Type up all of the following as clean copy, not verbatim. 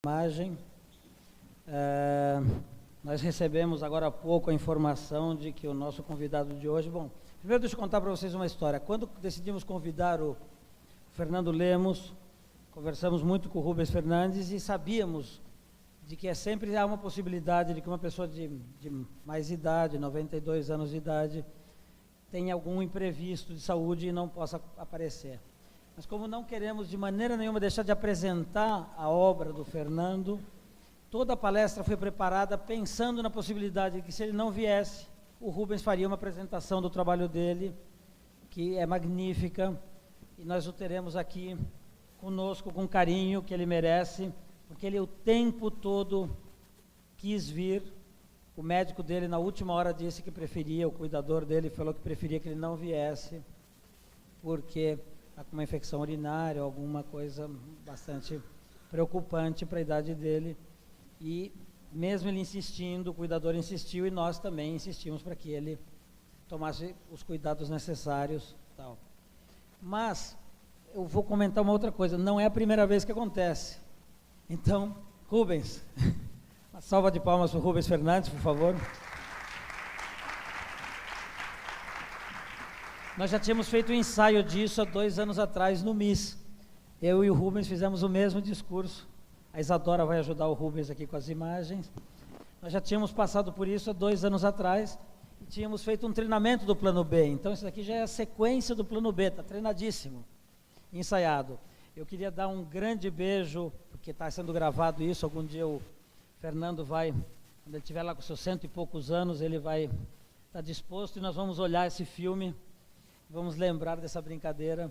Imagem. Nós recebemos agora há pouco a informação de que o nosso convidado de hoje... Bom, primeiro deixa eu contar para vocês uma história. Quando decidimos convidar o Fernando Lemos, conversamos muito com o Rubens Fernandes e sabíamos de que sempre há uma possibilidade de que uma pessoa de mais idade, 92 anos de idade, tenha algum imprevisto de saúde e não possa aparecer. Mas como não queremos de maneira nenhuma deixar de apresentar a obra do Fernando, toda a palestra foi preparada pensando na possibilidade de que, se ele não viesse, o Rubens faria uma apresentação do trabalho dele, que é magnífica, e nós o teremos aqui conosco com carinho que ele merece, porque ele o tempo todo quis vir. O médico dele na última hora disse que preferia, o cuidador dele falou que preferia que ele não viesse, porque com uma infecção urinária, alguma coisa bastante preocupante para a idade dele, e mesmo ele insistindo, o cuidador insistiu e nós também insistimos para que ele tomasse os cuidados necessários, tal. Mas eu vou comentar uma outra coisa, não é a primeira vez que acontece. Então, Rubens, uma salva de palmas para o Rubens Fernandes, por favor. Nós já tínhamos feito um ensaio disso há 2 anos atrás no MIS. Eu e o Rubens fizemos o mesmo discurso. A Isadora vai ajudar o Rubens aqui com as imagens. Nós já tínhamos passado por isso há 2 anos atrás e tínhamos feito um treinamento do plano B. Então isso aqui já é a sequência do plano B, está treinadíssimo, ensaiado. Eu queria dar um grande beijo, porque está sendo gravado isso, algum dia o Fernando vai, quando ele estiver lá com seus 100 e poucos anos, ele vai estar disposto e nós vamos olhar esse filme. Vamos lembrar dessa brincadeira.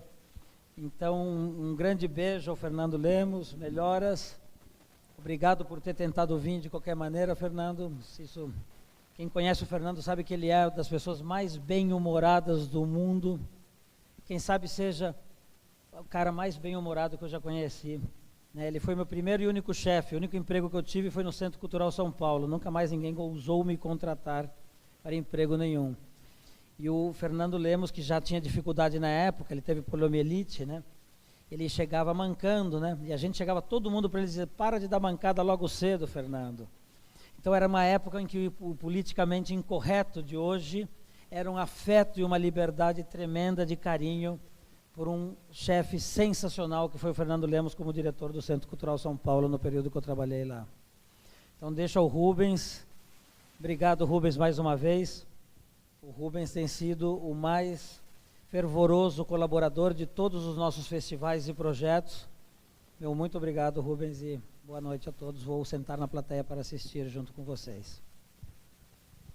Então, um grande beijo ao Fernando Lemos, melhoras. Obrigado por ter tentado vir de qualquer maneira, Fernando. Quem conhece o Fernando sabe que ele é uma das pessoas mais bem-humoradas do mundo. Quem sabe seja o cara mais bem-humorado que eu já conheci. Ele foi meu primeiro e único chefe. O único emprego que eu tive foi no Centro Cultural São Paulo. Nunca mais ninguém ousou me contratar para emprego nenhum. E o Fernando Lemos, que já tinha dificuldade na época, ele teve poliomielite, né? Ele chegava mancando, né? E a gente chegava todo mundo para ele dizer: para de dar mancada logo cedo, Fernando. Então era uma época em que o politicamente incorreto de hoje era um afeto e uma liberdade tremenda de carinho por um chefe sensacional que foi o Fernando Lemos como diretor do Centro Cultural São Paulo no período que eu trabalhei lá. Então deixa o Rubens. Obrigado, Rubens, mais uma vez. O Rubens tem sido o mais fervoroso colaborador de todos os nossos festivais e projetos. Meu muito obrigado, Rubens, e boa noite a todos. Vou sentar na plateia para assistir junto com vocês.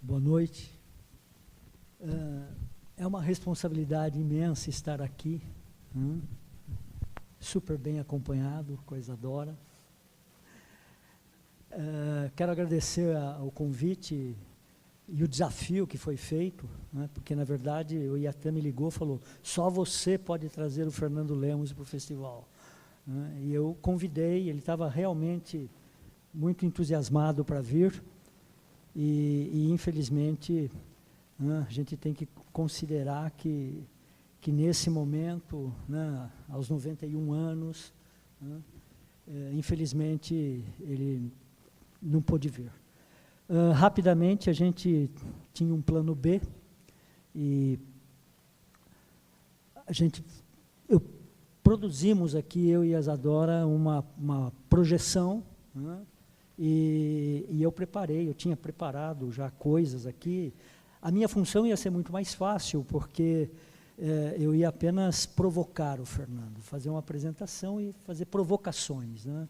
Boa noite. É uma responsabilidade imensa estar aqui, super bem acompanhado, coisa adora. Quero agradecer o convite e o desafio que foi feito, né, porque, na verdade, o Iatan me ligou e falou: só você pode trazer o Fernando Lemos para o festival. Né, e eu convidei, ele estava realmente muito entusiasmado para vir, e infelizmente, né, a gente tem que considerar que nesse momento, né, aos 91 anos, né, infelizmente, ele não pôde vir. Rapidamente, a gente tinha um plano B e produzimos aqui, eu e a Isadora, uma projeção, né, e eu tinha preparado já coisas aqui. A minha função ia ser muito mais fácil, porque eu ia apenas provocar o Fernando, fazer uma apresentação e fazer provocações, né.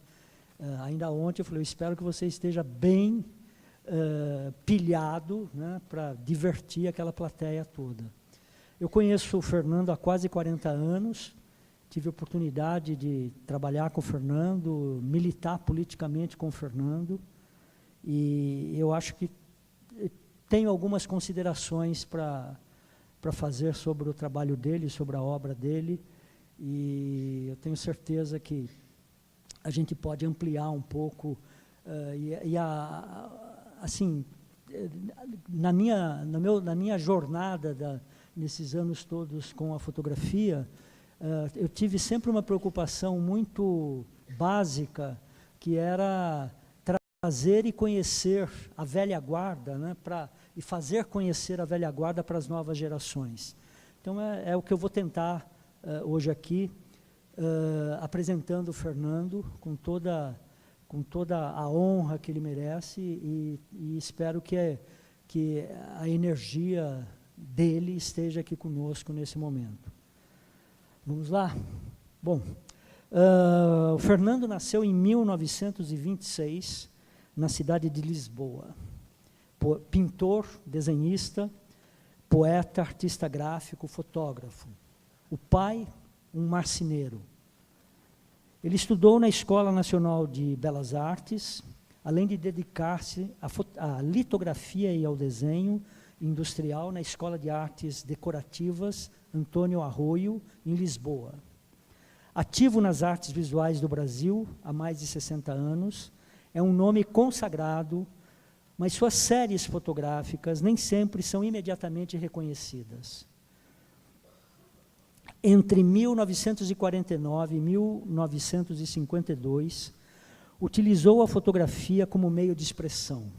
Ainda ontem eu falei: eu espero que você esteja bem pilhado, né, para divertir aquela plateia toda. Eu conheço o Fernando há quase 40 anos, tive a oportunidade de trabalhar com o Fernando, militar politicamente com o Fernando, e eu acho que tenho algumas considerações para fazer sobre o trabalho dele, sobre a obra dele, e eu tenho certeza que a gente pode ampliar um pouco, assim, na minha jornada nesses anos todos com a fotografia, eu tive sempre uma preocupação muito básica, que era trazer e conhecer a velha guarda, né, e fazer conhecer a velha guarda para as novas gerações. Então, é o que eu vou tentar hoje aqui, apresentando o Fernando com toda a honra que ele merece e espero que a energia dele esteja aqui conosco nesse momento. Vamos lá? Bom, o Fernando nasceu em 1926, na cidade de Lisboa. Pintor, desenhista, poeta, artista gráfico, fotógrafo. O pai, um marceneiro. Ele estudou na Escola Nacional de Belas Artes, além de dedicar-se à litografia e ao desenho industrial na Escola de Artes Decorativas Antônio Arroio, em Lisboa. Ativo nas artes visuais do Brasil há mais de 60 anos, é um nome consagrado, mas suas séries fotográficas nem sempre são imediatamente reconhecidas. Entre 1949 e 1952, utilizou a fotografia como meio de expressão.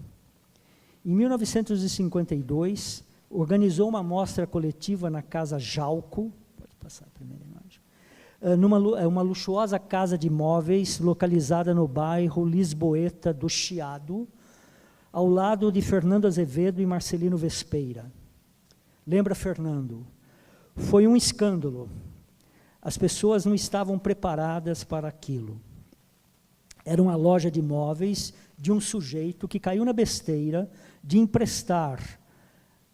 Em 1952, organizou uma mostra coletiva na Casa Jalco, pode passar a primeira imagem, uma luxuosa casa de móveis localizada no bairro Lisboeta do Chiado, ao lado de Fernando Azevedo e Marcelino Vespeira. Lembra, Fernando? Foi um escândalo. As pessoas não estavam preparadas para aquilo. Era uma loja de móveis de um sujeito que caiu na besteira de emprestar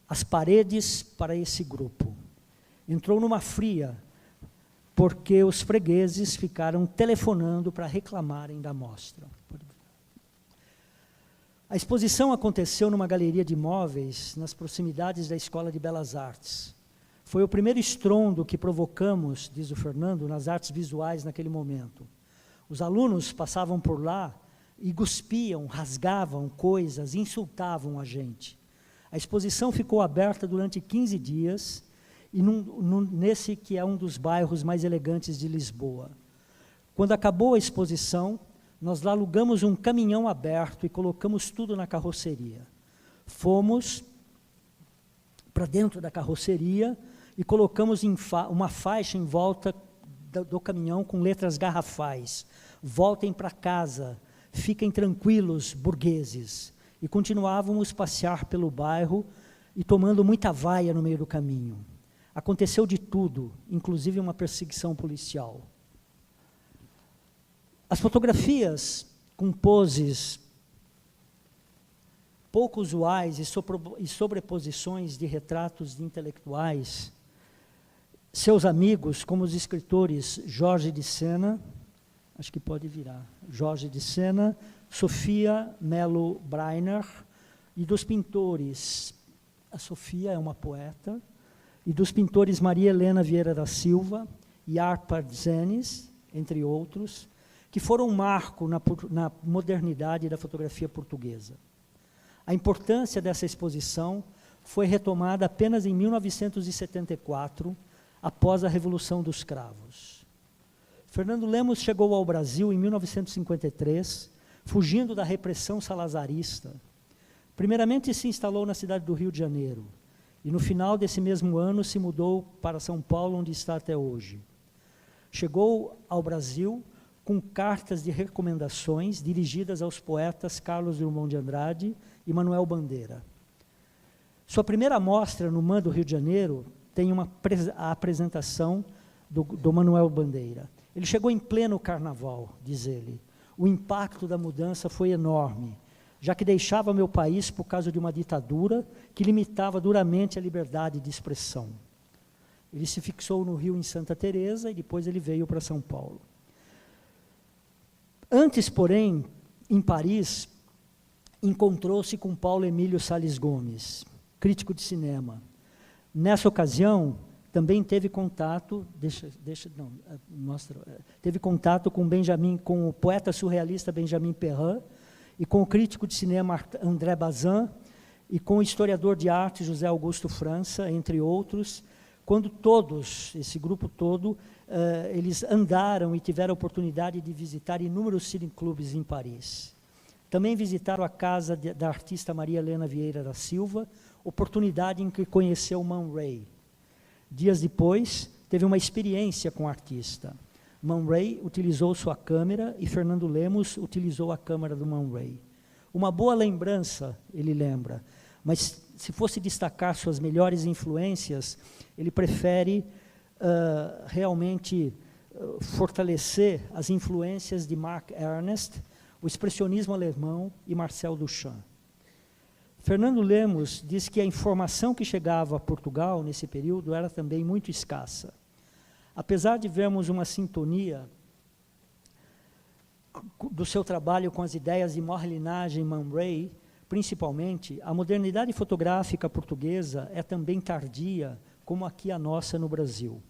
as paredes para esse grupo. Entrou numa fria, porque os fregueses ficaram telefonando para reclamarem da mostra. A exposição aconteceu numa galeria de móveis nas proximidades da Escola de Belas Artes. Foi o primeiro estrondo que provocamos, diz o Fernando, nas artes visuais naquele momento. Os alunos passavam por lá e cuspiam, rasgavam coisas, insultavam a gente. A exposição ficou aberta durante 15 dias, e nesse que é um dos bairros mais elegantes de Lisboa. Quando acabou a exposição, nós lá alugamos um caminhão aberto e colocamos tudo na carroceria. Fomos para dentro da carroceria e colocamos uma faixa em volta do caminhão com letras garrafais. Voltem para casa, fiquem tranquilos, burgueses. E continuávamos a passear pelo bairro e tomando muita vaia no meio do caminho. Aconteceu de tudo, inclusive uma perseguição policial. As fotografias com poses pouco usuais e sobreposições de retratos de intelectuais, seus amigos, como os escritores Jorge de Sena, acho que pode virar, Jorge de Sena, Sofia Melo Breiner, e dos pintores, a Sofia é uma poeta, e dos pintores Maria Helena Vieira da Silva e Arpad Zenes, entre outros, que foram um marco na modernidade da fotografia portuguesa. A importância dessa exposição foi retomada apenas em 1974, após a Revolução dos Cravos. Fernando Lemos chegou ao Brasil em 1953, fugindo da repressão salazarista. Primeiramente se instalou na cidade do Rio de Janeiro, e no final desse mesmo ano se mudou para São Paulo, onde está até hoje. Chegou ao Brasil com cartas de recomendações dirigidas aos poetas Carlos Drummond de Andrade e Manuel Bandeira. Sua primeira mostra no MAM do Rio de Janeiro tem a apresentação do Manuel Bandeira. Ele chegou em pleno carnaval, diz ele. O impacto da mudança foi enorme, já que deixava meu país por causa de uma ditadura que limitava duramente a liberdade de expressão. Ele se fixou no Rio, em Santa Teresa, e depois ele veio para São Paulo. Antes, porém, em Paris, encontrou-se com Paulo Emílio Salles Gomes, crítico de cinema. Nessa ocasião, também teve contato, teve contato com o poeta surrealista Benjamin Perrin, e com o crítico de cinema André Bazin, e com o historiador de arte José Augusto França, entre outros, quando todos, esse grupo todo, eles andaram e tiveram a oportunidade de visitar inúmeros cineclubes em Paris. Também visitaram a casa da artista Maria Helena Vieira da Silva, oportunidade em que conheceu Man Ray. Dias depois, teve uma experiência com o artista. Man Ray utilizou sua câmera e Fernando Lemos utilizou a câmera do Man Ray. Uma boa lembrança, ele lembra, mas se fosse destacar suas melhores influências, ele prefere realmente fortalecer as influências de Mark Ernst, o expressionismo alemão e Marcel Duchamp. Fernando Lemos diz que a informação que chegava a Portugal nesse período era também muito escassa. Apesar de vermos uma sintonia do seu trabalho com as ideias de Morlinagem e Man Ray, principalmente, a modernidade fotográfica portuguesa é também tardia, como aqui a nossa no Brasil.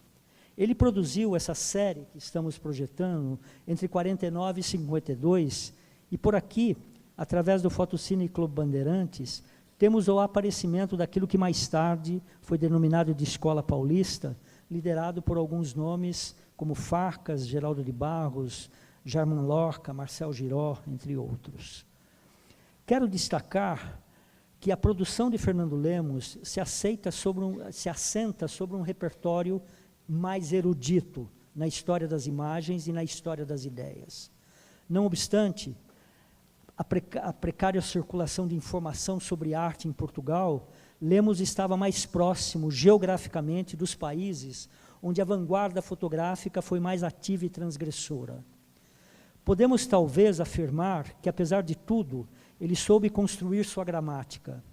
Ele produziu essa série que estamos projetando entre 49 e 52, e por aqui, através do Fotocine Clube Bandeirantes, temos o aparecimento daquilo que mais tarde foi denominado de Escola Paulista, liderado por alguns nomes como Farcas, Geraldo de Barros, Germán Lorca, Marcel Giró, entre outros. Quero destacar que a produção de Fernando Lemos se assenta sobre um repertório mais erudito na história das imagens e na história das ideias. Não obstante, a precária circulação de informação sobre arte em Portugal, Lemos estava mais próximo geograficamente dos países onde a vanguarda fotográfica foi mais ativa e transgressora. Podemos talvez afirmar que, apesar de tudo, ele soube construir sua gramática,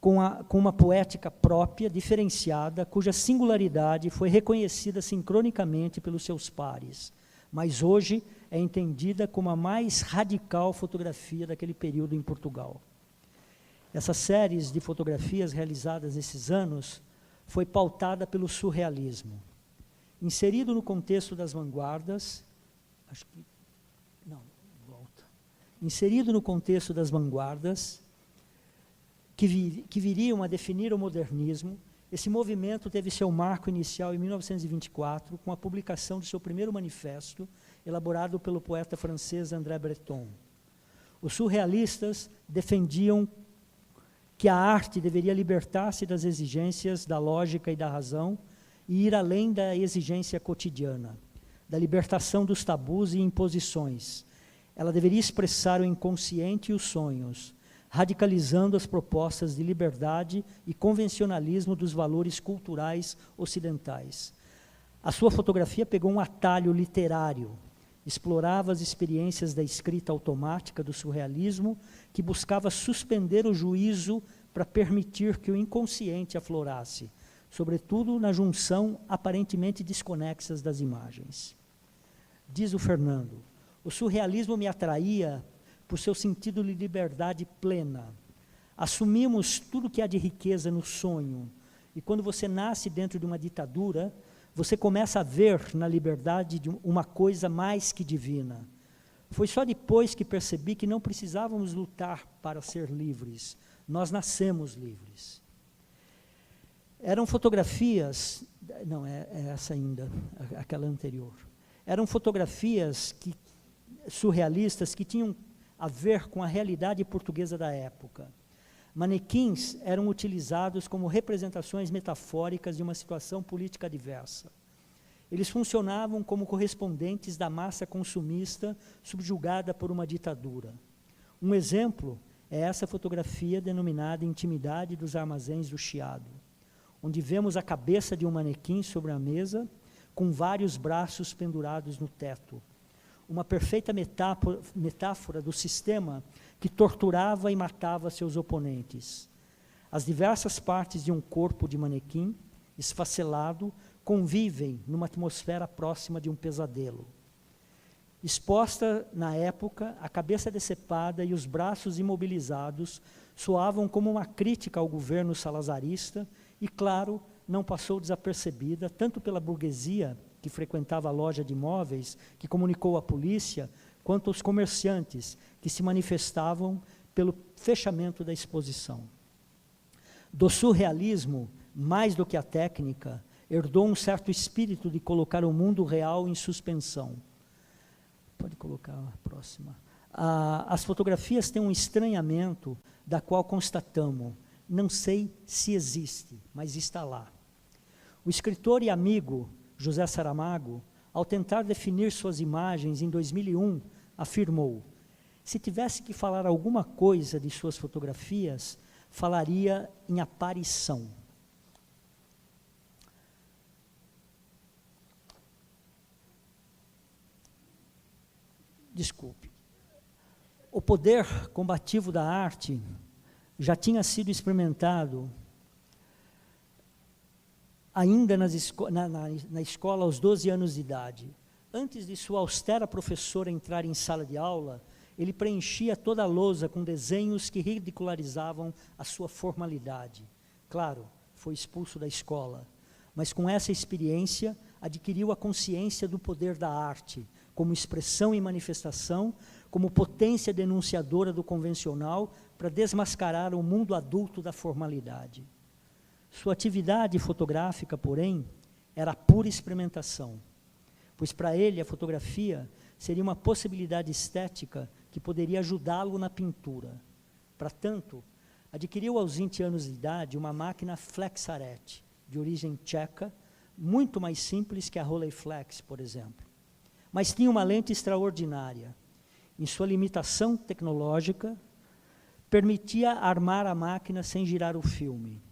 com uma poética própria, diferenciada, cuja singularidade foi reconhecida sincronicamente pelos seus pares, mas hoje é entendida como a mais radical fotografia daquele período em Portugal. Essas séries de fotografias realizadas nesses anos foi pautada pelo surrealismo. Inserido no contexto das vanguardas, inserido no contexto das vanguardas, que viriam a definir o modernismo, esse movimento teve seu marco inicial em 1924, com a publicação de seu primeiro manifesto, elaborado pelo poeta francês André Breton. Os surrealistas defendiam que a arte deveria libertar-se das exigências da lógica e da razão e ir além da exigência cotidiana, da libertação dos tabus e imposições. Ela deveria expressar o inconsciente e os sonhos, radicalizando as propostas de liberdade e convencionalismo dos valores culturais ocidentais. A sua fotografia pegou um atalho literário, explorava as experiências da escrita automática do surrealismo, que buscava suspender o juízo para permitir que o inconsciente aflorasse, sobretudo na junção aparentemente desconexas das imagens. Diz o Fernando, o surrealismo me atraía por seu sentido de liberdade plena. Assumimos tudo que há de riqueza no sonho, e quando você nasce dentro de uma ditadura, você começa a ver na liberdade de uma coisa mais que divina. Foi só depois que percebi que não precisávamos lutar para ser livres, nós nascemos livres. Eram fotografias, não, é essa ainda, aquela anterior. Eram fotografias surrealistas que tinham a ver com a realidade portuguesa da época. Manequins eram utilizados como representações metafóricas de uma situação política diversa. Eles funcionavam como correspondentes da massa consumista subjugada por uma ditadura. Um exemplo é essa fotografia denominada Intimidade dos Armazéns do Chiado, onde vemos a cabeça de um manequim sobre a mesa, com vários braços pendurados no teto. Uma perfeita metáfora do sistema que torturava e matava seus oponentes. As diversas partes de um corpo de manequim, esfacelado, convivem numa atmosfera próxima de um pesadelo. Exposta na época, a cabeça decepada e os braços imobilizados soavam como uma crítica ao governo salazarista e, claro, não passou desapercebida, tanto pela burguesia que frequentava a loja de imóveis, que comunicou à polícia, quanto aos comerciantes, que se manifestavam pelo fechamento da exposição. Do surrealismo, mais do que a técnica, herdou um certo espírito de colocar o mundo real em suspensão. Pode colocar a próxima. As fotografias têm um estranhamento da qual constatamos, não sei se existe, mas está lá. O escritor e amigo José Saramago, ao tentar definir suas imagens em 2001, afirmou: se tivesse que falar alguma coisa de suas fotografias, falaria em aparição. Desculpe. O poder combativo da arte já tinha sido experimentado ainda na escola aos 12 anos de idade. Antes de sua austera professora entrar em sala de aula, ele preenchia toda a lousa com desenhos que ridicularizavam a sua formalidade. Claro, foi expulso da escola, mas com essa experiência adquiriu a consciência do poder da arte, como expressão e manifestação, como potência denunciadora do convencional para desmascarar o mundo adulto da formalidade. Sua atividade fotográfica, porém, era pura experimentação, pois para ele a fotografia seria uma possibilidade estética que poderia ajudá-lo na pintura. Para tanto, adquiriu aos 20 anos de idade uma máquina Flexaret, de origem tcheca, muito mais simples que a Rolleiflex, por exemplo. Mas tinha uma lente extraordinária. Em sua limitação tecnológica, permitia armar a máquina sem girar o filme.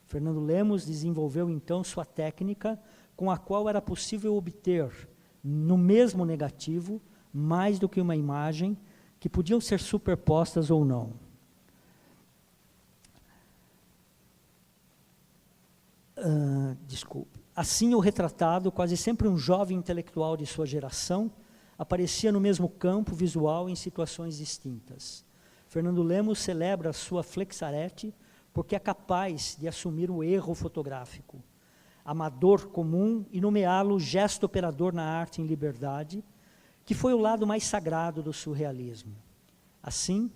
Fernando Lemos desenvolveu então sua técnica, com a qual era possível obter, no mesmo negativo, mais do que uma imagem, que podiam ser superpostas ou não. Desculpe. Assim, o retratado, quase sempre um jovem intelectual de sua geração, aparecia no mesmo campo visual em situações distintas. Fernando Lemos celebra sua Flexaret porque é capaz de assumir o erro fotográfico, amador comum, e nomeá-lo gesto operador na arte em liberdade, que foi o lado mais sagrado do surrealismo. Assim,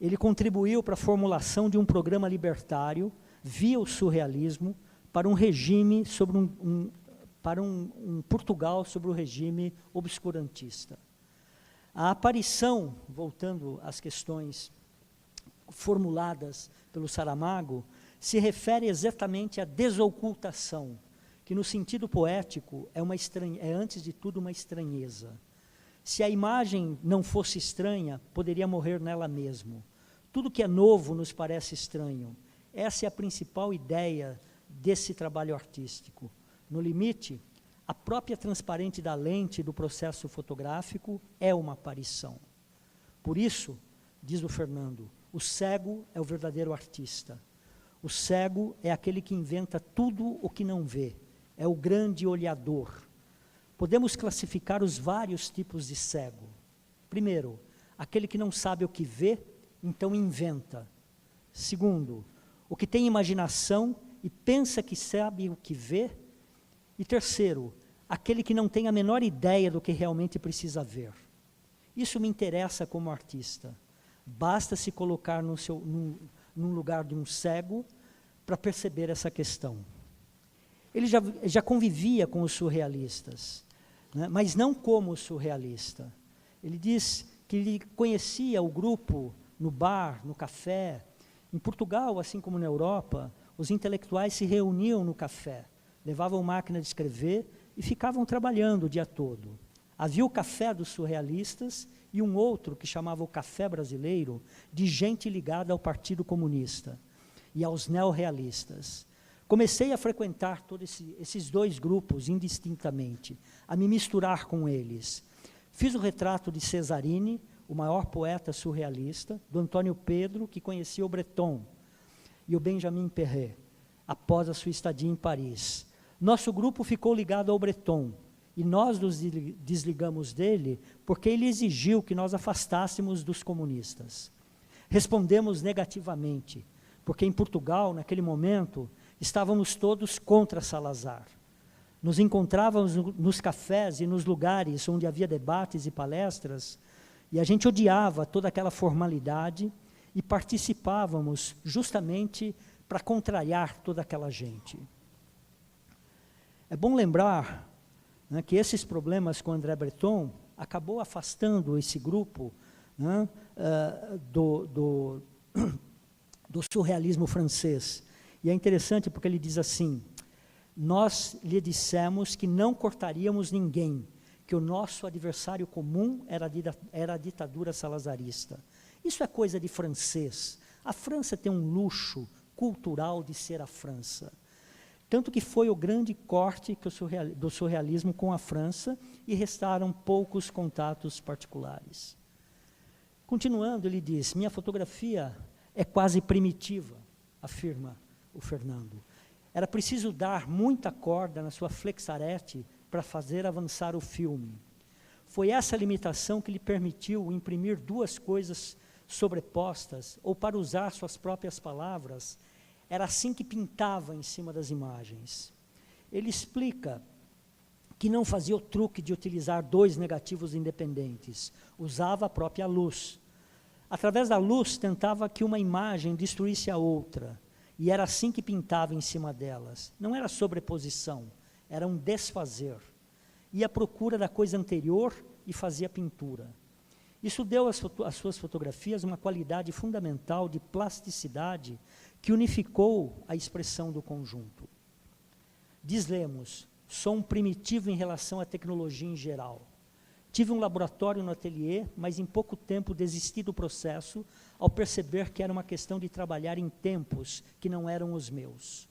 ele contribuiu para a formulação de um programa libertário, via o surrealismo, para um regime sobre um Portugal sobre o regime obscurantista. A aparição, voltando às questões formuladas pelo Saramago, se refere exatamente à desocultação, que no sentido poético é antes de tudo uma estranheza. Se a imagem não fosse estranha, poderia morrer nela mesmo. Tudo que é novo nos parece estranho. Essa é a principal ideia desse trabalho artístico. No limite, a própria transparente da lente do processo fotográfico é uma aparição. Por isso, diz o Fernando, o cego é o verdadeiro artista. O cego é aquele que inventa tudo o que não vê. É o grande olhador. Podemos classificar os vários tipos de cego. Primeiro, aquele que não sabe o que vê, então inventa. Segundo, o que tem imaginação e pensa que sabe o que vê. E terceiro, aquele que não tem a menor ideia do que realmente precisa ver. Isso me interessa como artista. Basta se colocar num lugar de um cego para perceber essa questão. Ele já convivia com os surrealistas, né, mas não como surrealista. Ele diz que ele conhecia o grupo no bar, no café. Em Portugal, assim como na Europa, os intelectuais se reuniam no café, levavam máquina de escrever e ficavam trabalhando o dia todo. Havia o café dos surrealistas e um outro que chamava o Café Brasileiro, de gente ligada ao Partido Comunista e aos neorrealistas. Comecei a frequentar todos esses dois grupos indistintamente, a me misturar com eles. Fiz o retrato de Cesarini, o maior poeta surrealista, do Antônio Pedro, que conhecia o Breton, e o Benjamin Perret, após a sua estadia em Paris. Nosso grupo ficou ligado ao Breton, e nós nos desligamos dele porque ele exigiu que nós afastássemos dos comunistas. Respondemos negativamente, porque em Portugal, naquele momento, estávamos todos contra Salazar. Nos encontrávamos nos cafés e nos lugares onde havia debates e palestras, e a gente odiava toda aquela formalidade e participávamos justamente para contrariar toda aquela gente. É bom lembrar, né, que esses problemas com André Breton acabou afastando esse grupo, né, do surrealismo francês. E é interessante porque ele diz assim: nós lhe dissemos que não cortaríamos ninguém, que o nosso adversário comum era a ditadura salazarista. Isso é coisa de francês. A França tem um luxo cultural de ser a França. Tanto que foi o grande corte do surrealismo com a França e restaram poucos contatos particulares. Continuando, ele diz: minha fotografia é quase primitiva, afirma o Fernando. Era preciso dar muita corda na sua flexarete para fazer avançar o filme. Foi essa limitação que lhe permitiu imprimir duas coisas sobrepostas, ou, para usar suas próprias palavras, era assim que pintava em cima das imagens. Ele explica que não fazia o truque de utilizar dois negativos independentes, usava a própria luz. Através da luz, tentava que uma imagem destruísse a outra, e era assim que pintava em cima delas. Não era sobreposição, era um desfazer. Ia à procura da coisa anterior e fazia pintura. Isso deu às suas fotografias uma qualidade fundamental de plasticidade que unificou a expressão do conjunto. Diz Lemos: sou um primitivo em relação à tecnologia em geral. Tive um laboratório no ateliê, mas em pouco tempo desisti do processo ao perceber que era uma questão de trabalhar em tempos que não eram os meus.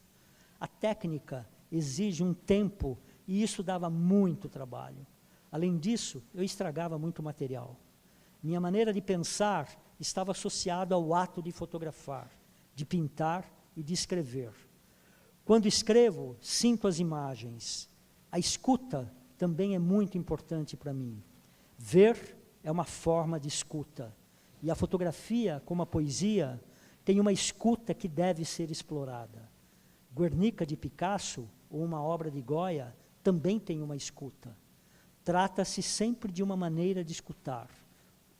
A técnica exige um tempo e isso dava muito trabalho. Além disso, eu estragava muito material. Minha maneira de pensar estava associada ao ato de fotografar, de pintar e de escrever. Quando escrevo, sinto as imagens. A escuta também é muito importante para mim. Ver é uma forma de escuta. E a fotografia, como a poesia, tem uma escuta que deve ser explorada. Guernica, de Picasso, ou uma obra de Goya, também tem uma escuta. Trata-se sempre de uma maneira de escutar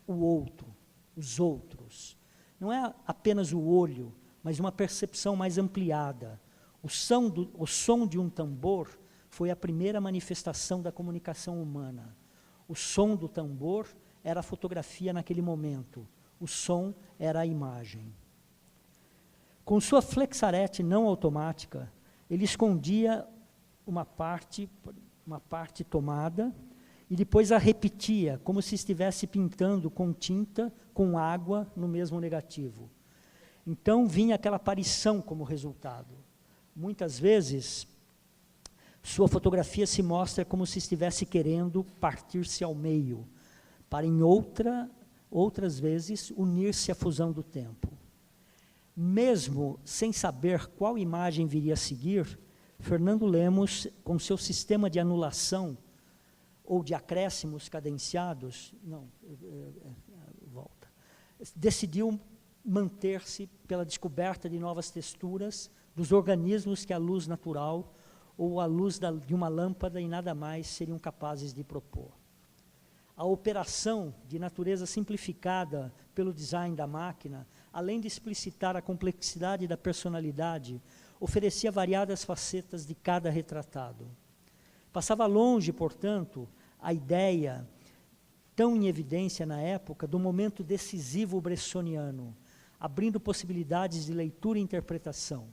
o outro, os outros. Não é apenas o olho, mas uma percepção mais ampliada. O som de um tambor foi a primeira manifestação da comunicação humana. O som do tambor era a fotografia naquele momento. O som era a imagem. Com sua flexarete não automática, ele escondia uma parte tomada e depois a repetia, como se estivesse pintando com tinta, com água, no mesmo negativo. Então vinha aquela aparição como resultado. Muitas vezes, sua fotografia se mostra como se estivesse querendo partir-se ao meio, para em outras vezes unir-se à fusão do tempo. Mesmo sem saber qual imagem viria a seguir, Fernando Lemos, com seu sistema de anulação ou de acréscimos cadenciados, decidiu manter-se pela descoberta de novas texturas dos organismos que a luz natural ou a luz de uma lâmpada e nada mais seriam capazes de propor. A operação de natureza simplificada pelo design da máquina, além de explicitar a complexidade da personalidade, oferecia variadas facetas de cada retratado. Passava longe, portanto, a ideia, tão em evidência na época, do momento decisivo bressoniano, abrindo possibilidades de leitura e interpretação.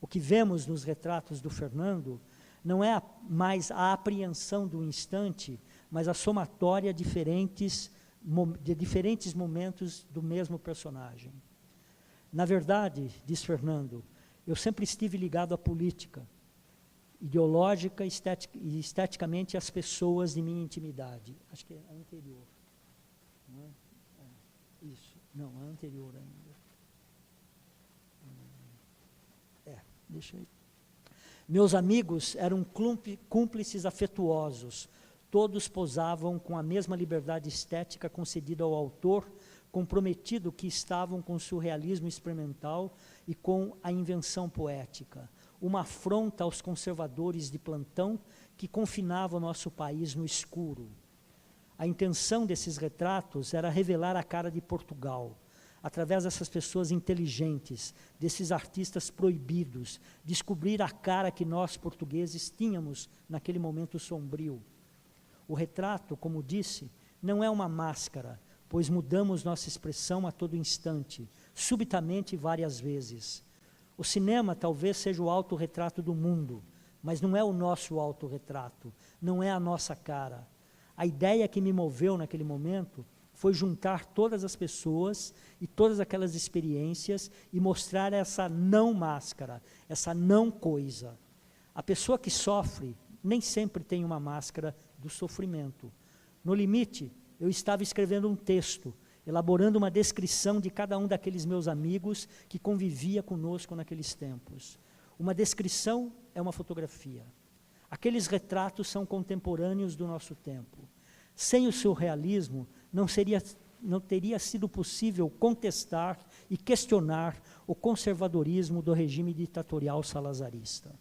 O que vemos nos retratos do Fernando não é mais a apreensão do instante, mas a somatória de diferentes momentos do mesmo personagem. Na verdade, diz Fernando, eu sempre estive ligado à política, ideológica e esteticamente às pessoas de minha intimidade. Acho que é a anterior. Não é? Isso. Não, a anterior ainda. Deixa eu ir. Meus amigos eram cúmplices afetuosos. Todos posavam com a mesma liberdade estética concedida ao autor, comprometido que estavam com o surrealismo experimental e com a invenção poética. Uma afronta aos conservadores de plantão que confinavam nosso país no escuro. A intenção desses retratos era revelar a cara de Portugal, através dessas pessoas inteligentes, desses artistas proibidos, descobrir a cara que nós portugueses tínhamos naquele momento sombrio. O retrato, como disse, não é uma máscara, pois mudamos nossa expressão a todo instante, subitamente e várias vezes. O cinema talvez seja o autorretrato do mundo, mas não é o nosso autorretrato, não é a nossa cara. A ideia que me moveu naquele momento foi juntar todas as pessoas e todas aquelas experiências e mostrar essa não máscara, essa não coisa. A pessoa que sofre nem sempre tem uma máscara do sofrimento. No limite, eu estava escrevendo um texto, elaborando uma descrição de cada um daqueles meus amigos que convivia conosco naqueles tempos. Uma descrição é uma fotografia. Aqueles retratos são contemporâneos do nosso tempo. Sem o surrealismo, não teria sido possível contestar e questionar o conservadorismo do regime ditatorial salazarista.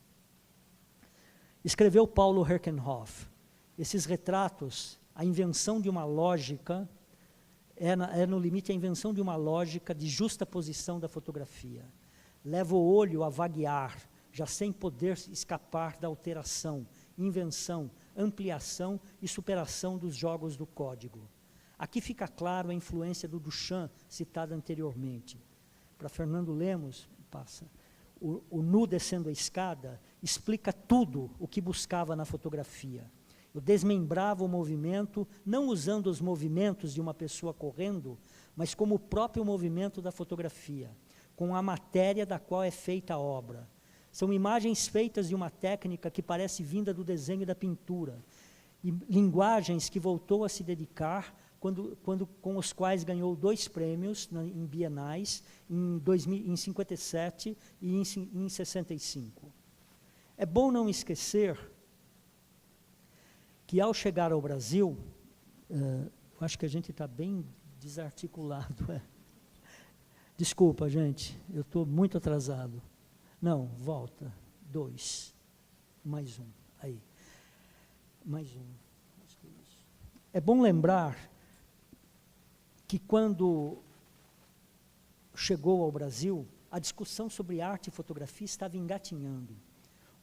Escreveu Paulo Herkenhoff, esses retratos, a invenção de uma lógica, no limite a invenção de uma lógica de justa posição da fotografia. Leva o olho a vaguear, já sem poder escapar da alteração, invenção, ampliação e superação dos jogos do código. Aqui fica claro a influência do Duchamp, citada anteriormente. Para Fernando Lemos, o nu descendo a escada explica tudo o que buscava na fotografia. Eu desmembrava o movimento, não usando os movimentos de uma pessoa correndo, mas como o próprio movimento da fotografia, com a matéria da qual é feita a obra. São imagens feitas de uma técnica que parece vinda do desenho e da pintura, e linguagens que voltou a se dedicar com os quais ganhou 2 prêmios em bienais, em 57 e em 65. É bom não esquecer que, ao chegar ao Brasil, eu acho que a gente está bem desarticulado. Desculpa, gente, eu estou muito atrasado. Não, volta. 2. Mais um. Aí. Mais um. É bom lembrar que, quando chegou ao Brasil, a discussão sobre arte e fotografia estava engatinhando.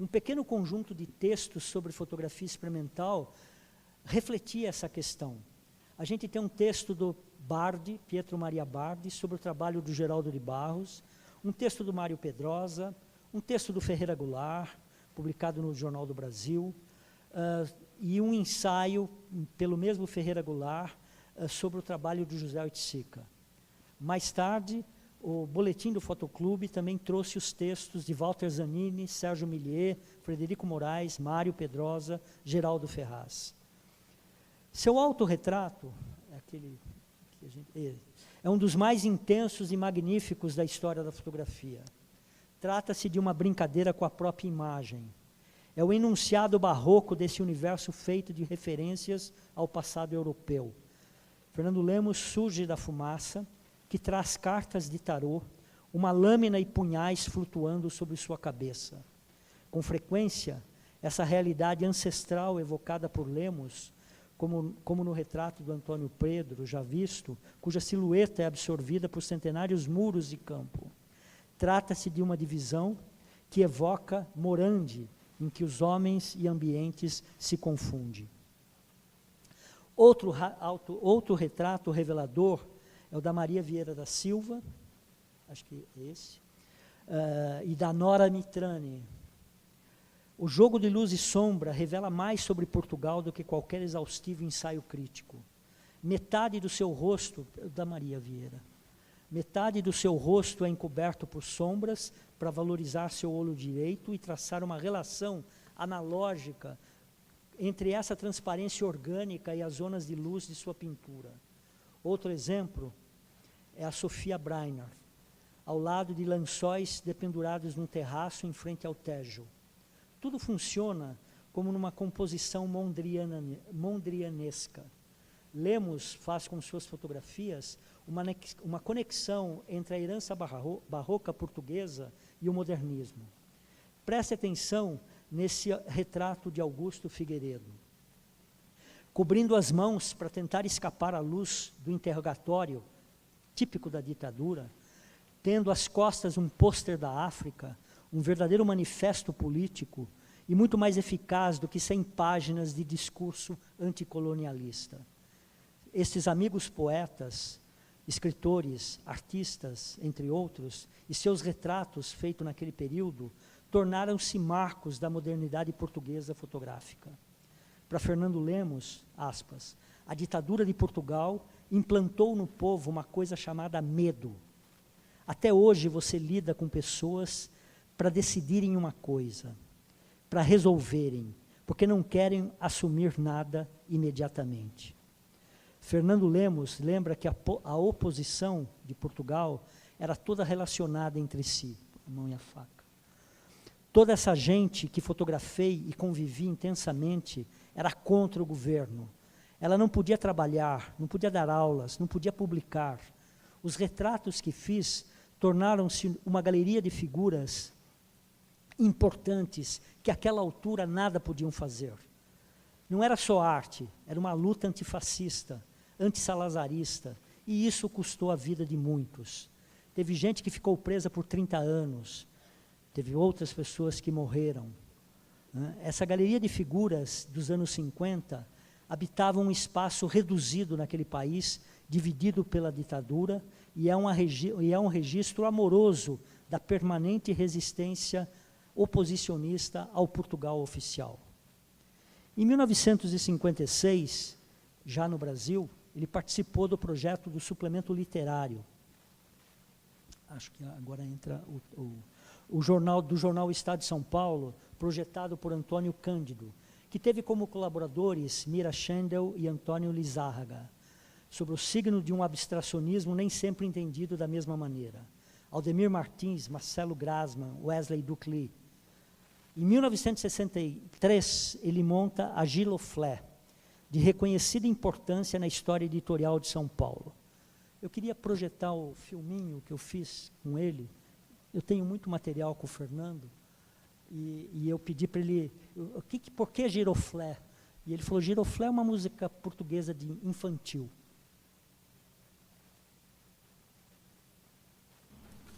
Um pequeno conjunto de textos sobre fotografia experimental refletia essa questão. A gente tem um texto do Bardi, Pietro Maria Bardi, sobre o trabalho do Geraldo de Barros, um texto do Mário Pedrosa, um texto do Ferreira Goulart, publicado no Jornal do Brasil, e um ensaio, pelo mesmo Ferreira Goulart, sobre o trabalho do José Oiticica. Mais tarde, o Boletim do Fotoclube também trouxe os textos de Walter Zanini, Sérgio Millier, Frederico Moraes, Mário Pedrosa, Geraldo Ferraz. Seu autorretrato, é um dos mais intensos e magníficos da história da fotografia. Trata-se de uma brincadeira com a própria imagem. É o enunciado barroco desse universo feito de referências ao passado europeu. Fernando Lemos surge da fumaça, que traz cartas de tarô, uma lâmina e punhais flutuando sobre sua cabeça. Com frequência, essa realidade ancestral evocada por Lemos, como no retrato do Antônio Pedro, já visto, cuja silhueta é absorvida por centenários muros de campo. Trata-se de uma divisão que evoca Morandi, em que os homens e ambientes se confundem. Outro retrato revelador é o da Maria Vieira da Silva, acho que é esse, e da Nora Mitrani. O jogo de luz e sombra revela mais sobre Portugal do que qualquer exaustivo ensaio crítico. Metade do seu rosto, da Maria Vieira, metade do seu rosto é encoberto por sombras para valorizar seu olho direito e traçar uma relação analógica entre essa transparência orgânica e as zonas de luz de sua pintura. Outro exemplo é a Sofia Breiner, ao lado de lençóis dependurados num terraço em frente ao Tejo. Tudo funciona como numa composição mondrianesca. Lemos faz com suas fotografias uma conexão entre a herança barroca portuguesa e o modernismo. Preste atenção nesse retrato de Augusto Figueiredo. Cobrindo as mãos para tentar escapar à luz do interrogatório, típico da ditadura, tendo às costas um pôster da África, um verdadeiro manifesto político e muito mais eficaz do que 100 páginas de discurso anticolonialista. Estes amigos poetas, escritores, artistas, entre outros, e seus retratos feitos naquele período, tornaram-se marcos da modernidade portuguesa fotográfica. Para Fernando Lemos, aspas, a ditadura de Portugal implantou no povo uma coisa chamada medo. Até hoje você lida com pessoas para decidirem uma coisa, para resolverem, porque não querem assumir nada imediatamente. Fernando Lemos lembra que a oposição de Portugal era toda relacionada entre si, a mão e a faca. Toda essa gente que fotografei e convivi intensamente era contra o governo. Ela não podia trabalhar, não podia dar aulas, não podia publicar. Os retratos que fiz tornaram-se uma galeria de figuras importantes que àquela altura nada podiam fazer. Não era só arte, era uma luta antifascista, antissalazarista, e isso custou a vida de muitos. Teve gente que ficou presa por 30 anos, teve outras pessoas que morreram. Essa galeria de figuras dos anos 50 habitava um espaço reduzido naquele país, dividido pela ditadura, e é um registro amoroso da permanente resistência oposicionista ao Portugal oficial. Em 1956, já no Brasil, ele participou do projeto do suplemento literário. Acho que agora entra o jornal Estado de São Paulo, projetado por Antônio Cândido, que teve como colaboradores Mira Schendel e Antônio Lizárraga, sobre o signo de um abstracionismo nem sempre entendido da mesma maneira. Aldemir Martins, Marcelo Grasman, Wesley Ducli. Em 1963, ele monta a Giloflé, de reconhecida importância na história editorial de São Paulo. Eu queria projetar o filminho que eu fiz com ele. Eu tenho muito material com o Fernando, e eu pedi para ele, por que Giroflé? E ele falou, Giroflé é uma música portuguesa de infantil.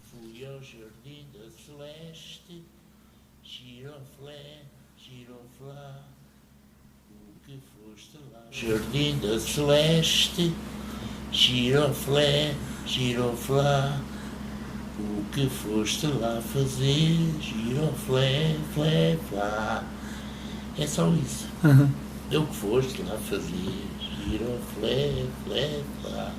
Fui ao jardim da Celeste, giroflé, giroflá, o que foste lá? Jardim da Celeste, giroflé, giroflá, o que foste lá fazer? Giroflé, flé, flá. É só isso. É o que foste lá fazer? Giroflé, flé, flá.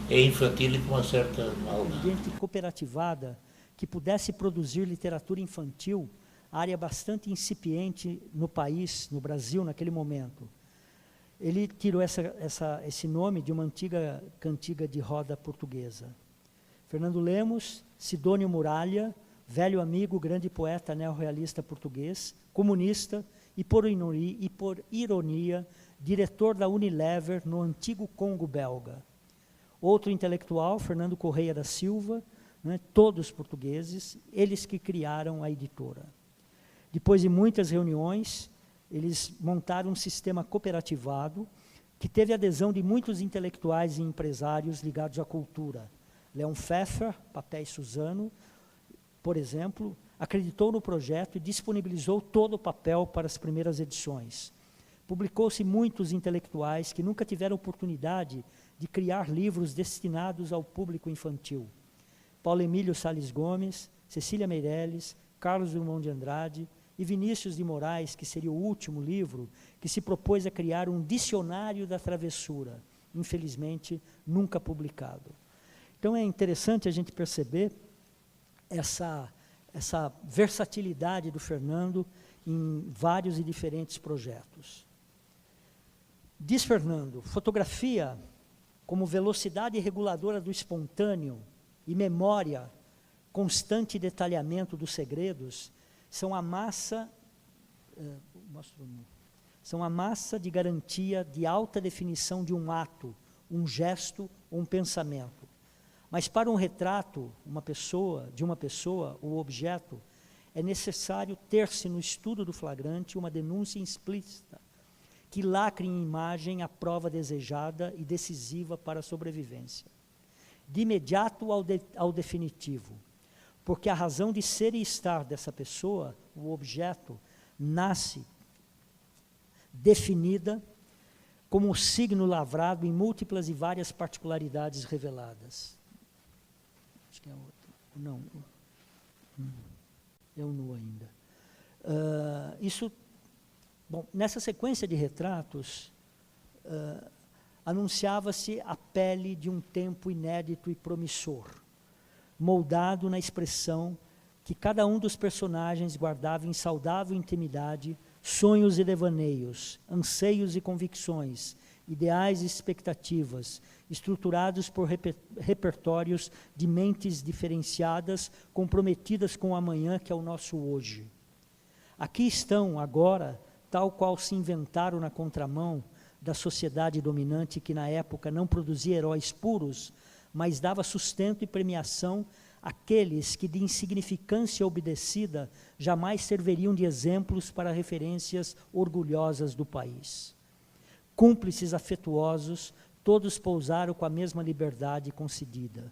É infantil e com uma certa maldade. Ambiente cooperativada que pudesse produzir literatura infantil, área bastante incipiente no país, no Brasil, naquele momento. Ele tirou esse nome de uma antiga cantiga de roda portuguesa. Fernando Lemos, Sidônio Muralha, velho amigo, grande poeta neorrealista português, comunista e, por ironia, diretor da Unilever no antigo Congo belga. Outro intelectual, Fernando Correia da Silva, todos portugueses, eles que criaram a editora. Depois de muitas reuniões, eles montaram um sistema cooperativado que teve adesão de muitos intelectuais e empresários ligados à cultura. Leon Pfeffer, Papel Suzano, por exemplo, acreditou no projeto e disponibilizou todo o papel para as primeiras edições. Publicou-se muitos intelectuais que nunca tiveram oportunidade de criar livros destinados ao público infantil. Paulo Emílio Salles Gomes, Cecília Meirelles, Carlos Drummond de Andrade e Vinícius de Moraes, que seria o último livro, que se propôs a criar um dicionário da travessura, infelizmente nunca publicado. Então é interessante a gente perceber essa versatilidade do Fernando em vários e diferentes projetos. Diz Fernando, fotografia como velocidade reguladora do espontâneo e memória, constante detalhamento dos segredos, são a massa de garantia de alta definição de um ato, um gesto ou um pensamento. Mas para um retrato, de uma pessoa ou objeto, é necessário ter-se no estudo do flagrante uma denúncia explícita, que lacre em imagem a prova desejada e decisiva para a sobrevivência. de imediato ao definitivo, porque a razão de ser e estar dessa pessoa, o objeto, nasce definida como um signo lavrado em múltiplas e várias particularidades reveladas. Acho que é outro. Não. É um nu ainda. Bom, nessa sequência de retratos, anunciava-se a pele de um tempo inédito e promissor, moldado na expressão que cada um dos personagens guardava em saudável intimidade, sonhos e devaneios, anseios e convicções, ideais e expectativas, estruturados por repertórios de mentes diferenciadas, comprometidas com o amanhã, que é o nosso hoje. Aqui estão, agora, tal qual se inventaram na contramão da sociedade dominante que na época não produzia heróis puros, mas dava sustento e premiação àqueles que de insignificância obedecida jamais serviriam de exemplos para referências orgulhosas do país. Cúmplices afetuosos, todos pousaram com a mesma liberdade concedida.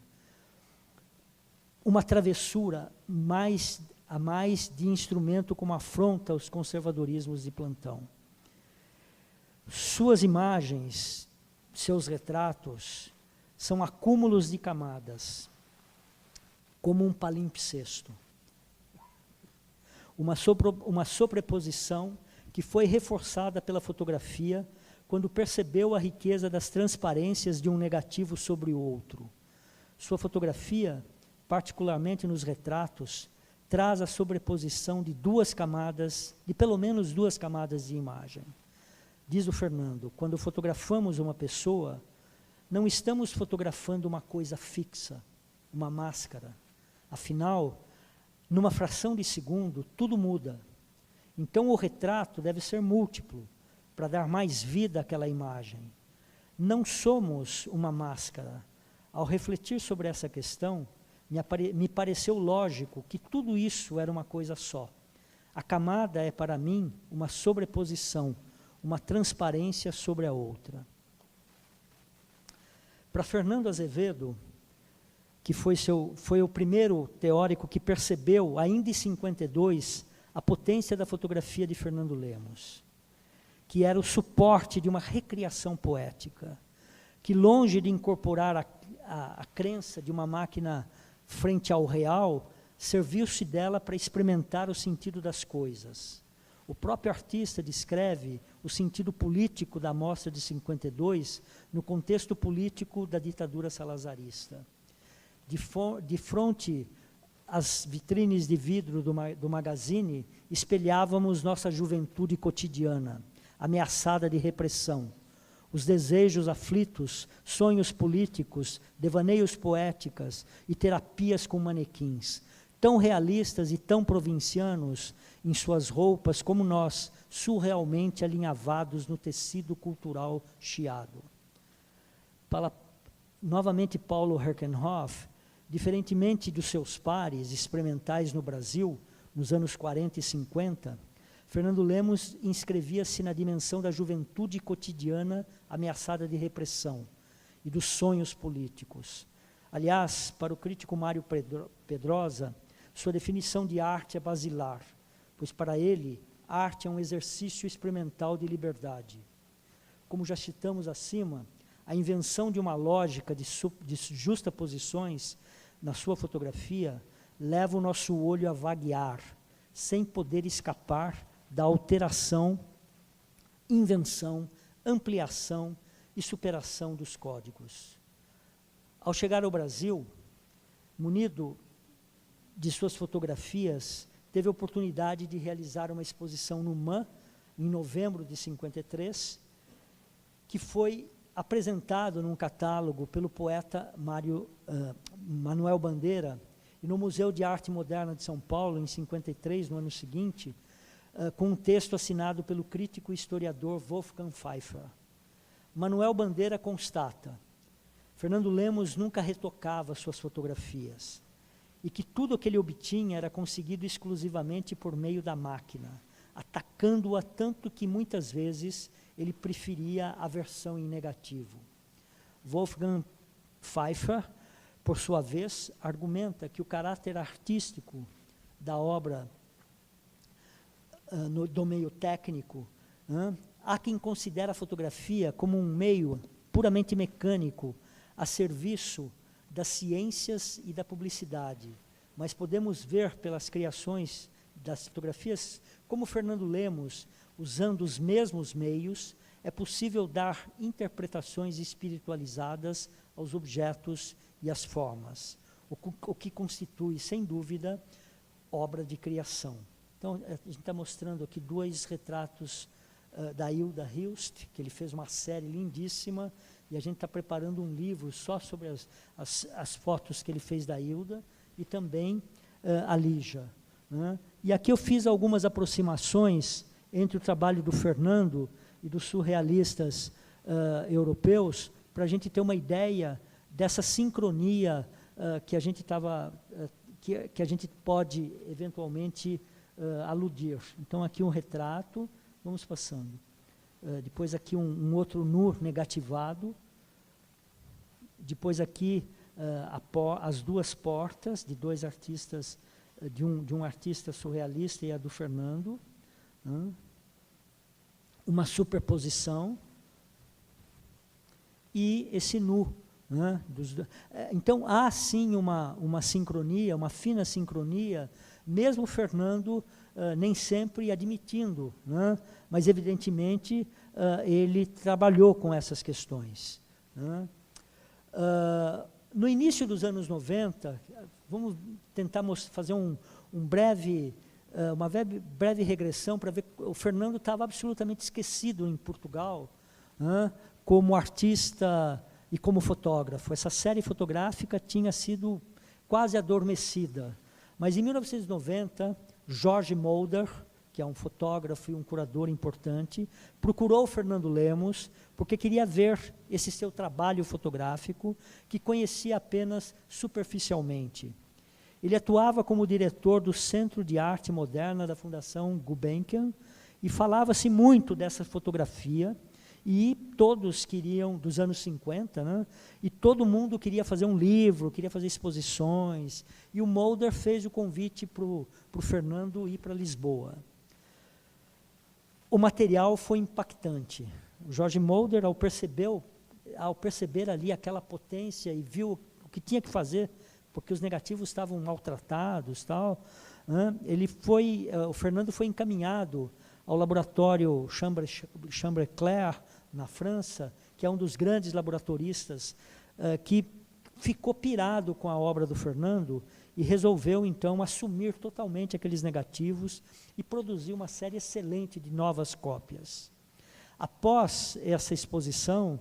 Uma travessura a mais de instrumento como afronta aos conservadorismos de plantão. Suas imagens, seus retratos, são acúmulos de camadas, como um palimpsesto. Uma sobreposição que foi reforçada pela fotografia quando percebeu a riqueza das transparências de um negativo sobre o outro. Sua fotografia, particularmente nos retratos, traz a sobreposição de pelo menos duas camadas de imagem. Diz o Fernando, quando fotografamos uma pessoa, não estamos fotografando uma coisa fixa, uma máscara. Afinal, numa fração de segundo, tudo muda. Então o retrato deve ser múltiplo, para dar mais vida àquela imagem. Não somos uma máscara. Ao refletir sobre essa questão, me pareceu lógico que tudo isso era uma coisa só. A camada é, para mim, uma sobreposição, uma transparência sobre a outra. Para Fernando Azevedo, que foi o primeiro teórico que percebeu, ainda em 52, a potência da fotografia de Fernando Lemos, que era o suporte de uma recriação poética, que longe de incorporar a crença de uma máquina frente ao real, serviu-se dela para experimentar o sentido das coisas. O próprio artista descreve o sentido político da Mostra de 52 no contexto político da ditadura salazarista. De fronte às vitrines de vidro do magazine, espelhávamos nossa juventude cotidiana, ameaçada de repressão. Os desejos aflitos, sonhos políticos, devaneios poéticas e terapias com manequins, tão realistas e tão provincianos em suas roupas como nós, surrealmente alinhavados no tecido cultural chiado. Novamente, Paulo Herkenhoff, diferentemente dos seus pares experimentais no Brasil, nos anos 40 e 50, Fernando Lemos inscrevia-se na dimensão da juventude cotidiana ameaçada de repressão e dos sonhos políticos. Aliás, para o crítico Mário Pedrosa, sua definição de arte é basilar, pois para ele, arte é um exercício experimental de liberdade. Como já citamos acima, a invenção de uma lógica de justaposições na sua fotografia leva o nosso olho a vaguear, sem poder escapar da alteração, invenção, ampliação e superação dos códigos. Ao chegar ao Brasil, munido de suas fotografias, teve a oportunidade de realizar uma exposição no MAM, em novembro de 53, que foi apresentado num catálogo pelo poeta Manuel Bandeira, e no Museu de Arte Moderna de São Paulo, em 53, no ano seguinte, com um texto assinado pelo crítico e historiador Wolfgang Pfeiffer. Manuel Bandeira constata: Fernando Lemos nunca retocava suas fotografias, e que tudo o que ele obtinha era conseguido exclusivamente por meio da máquina, atacando-a tanto que muitas vezes ele preferia a versão em negativo. Wolfgang Pfeiffer por sua vez, argumenta que o caráter artístico da obra do meio técnico, há quem considera a fotografia como um meio puramente mecânico a serviço das ciências e da publicidade, mas podemos ver pelas criações das fotografias como Fernando Lemos, usando os mesmos meios, é possível dar interpretações espiritualizadas aos objetos e às formas, o que constitui, sem dúvida, obra de criação. Então, a gente está mostrando aqui 2 retratos da Hilda Hilst, que ele fez uma série lindíssima, e a gente está preparando um livro só sobre as fotos que ele fez da Hilda, e também a Lígia. Né? E aqui eu fiz algumas aproximações entre o trabalho do Fernando e dos surrealistas europeus, para a gente ter uma ideia dessa sincronia que a gente que a gente pode eventualmente aludir. Então aqui um retrato, vamos passando. Depois aqui um outro nu negativado. Depois aqui as 2 portas de 2 artistas, de um artista surrealista e a do Fernando. Uma superposição. E esse nu. Então, há sim uma sincronia, uma fina sincronia, mesmo o Fernando nem sempre admitindo, mas evidentemente ele trabalhou com essas questões. No início dos anos 90, vamos tentar fazer uma breve regressão para ver que o Fernando estava absolutamente esquecido em Portugal, como artista e como fotógrafo. Essa série fotográfica tinha sido quase adormecida. Mas em 1990, Jorge Mulder, que é um fotógrafo e um curador importante, procurou o Fernando Lemos porque queria ver esse seu trabalho fotográfico, que conhecia apenas superficialmente. Ele atuava como diretor do Centro de Arte Moderna da Fundação Gulbenkian e falava-se muito dessa fotografia, e todos queriam, dos anos 50, e todo mundo queria fazer um livro, queria fazer exposições, e o Mulder fez o convite para o Fernando ir para Lisboa. O material foi impactante. O Jorge Mulder, ao perceber ali aquela potência e viu o que tinha que fazer, porque os negativos estavam maltratados, o Fernando foi encaminhado ao laboratório Chambre-Clair, na França, que é um dos grandes laboratoristas, que ficou pirado com a obra do Fernando e resolveu, então, assumir totalmente aqueles negativos e produzir uma série excelente de novas cópias. Após essa exposição,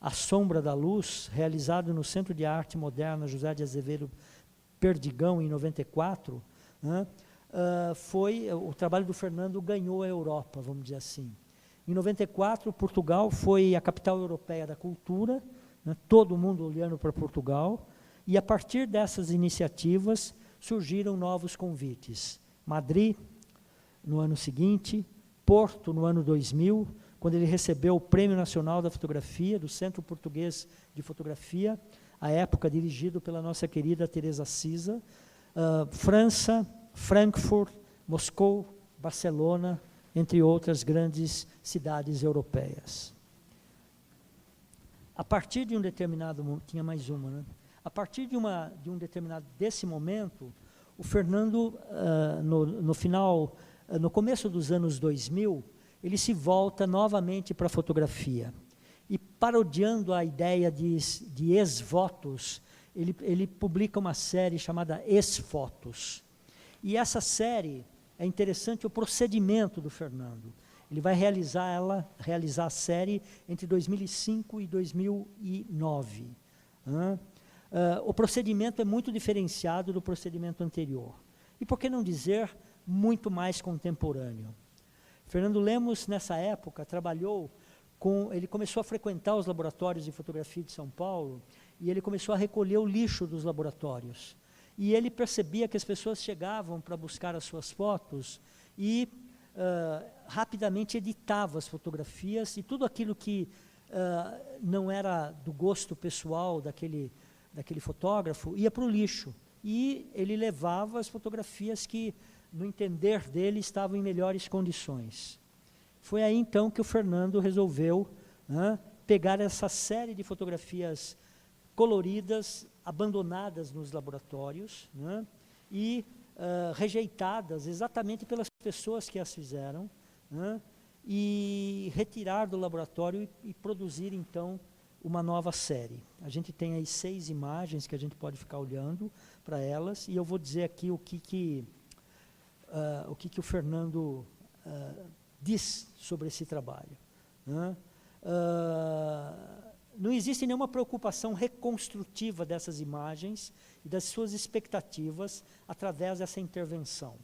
A Sombra da Luz, realizado no Centro de Arte Moderna José de Azevedo Perdigão, em 94, o trabalho do Fernando ganhou a Europa, vamos dizer assim. Em 94, Portugal foi a capital europeia da cultura, todo mundo olhando para Portugal, e a partir dessas iniciativas surgiram novos convites. Madrid, no ano seguinte, Porto, no ano 2000, quando ele recebeu o Prêmio Nacional da Fotografia, do Centro Português de Fotografia, à época dirigido pela nossa querida Teresa Cisa, França, Frankfurt, Moscou, Barcelona, entre outras grandes cidades europeias. A partir de um determinado... Tinha mais uma, A partir de um determinado... Desse momento, o Fernando, no começo dos anos 2000, ele se volta novamente para a fotografia. E, parodiando a ideia de ex-votos, ele publica uma série chamada Ex-Fotos. E essa série... É interessante o procedimento do Fernando. Ele vai realizar a série entre 2005 e 2009. O procedimento é muito diferenciado do procedimento anterior. E, por que não dizer, muito mais contemporâneo. Fernando Lemos, nessa época, ele começou a frequentar os laboratórios de fotografia de São Paulo, e ele começou a recolher o lixo dos laboratórios. E ele percebia que as pessoas chegavam para buscar as suas fotos e rapidamente editava as fotografias, e tudo aquilo que não era do gosto pessoal daquele daquele fotógrafo ia para o lixo. E ele levava as fotografias que, no entender dele, estavam em melhores condições. Foi aí, então, que o Fernando resolveu pegar essa série de fotografias coloridas, abandonadas nos laboratórios, e rejeitadas exatamente pelas pessoas que as fizeram, e retirar do laboratório e produzir, então, uma nova série. A gente tem aí 6 imagens que a gente pode ficar olhando para elas, e eu vou dizer aqui o que o Fernando diz sobre esse trabalho. Não existe nenhuma preocupação reconstrutiva dessas imagens e das suas expectativas através dessa intervenção.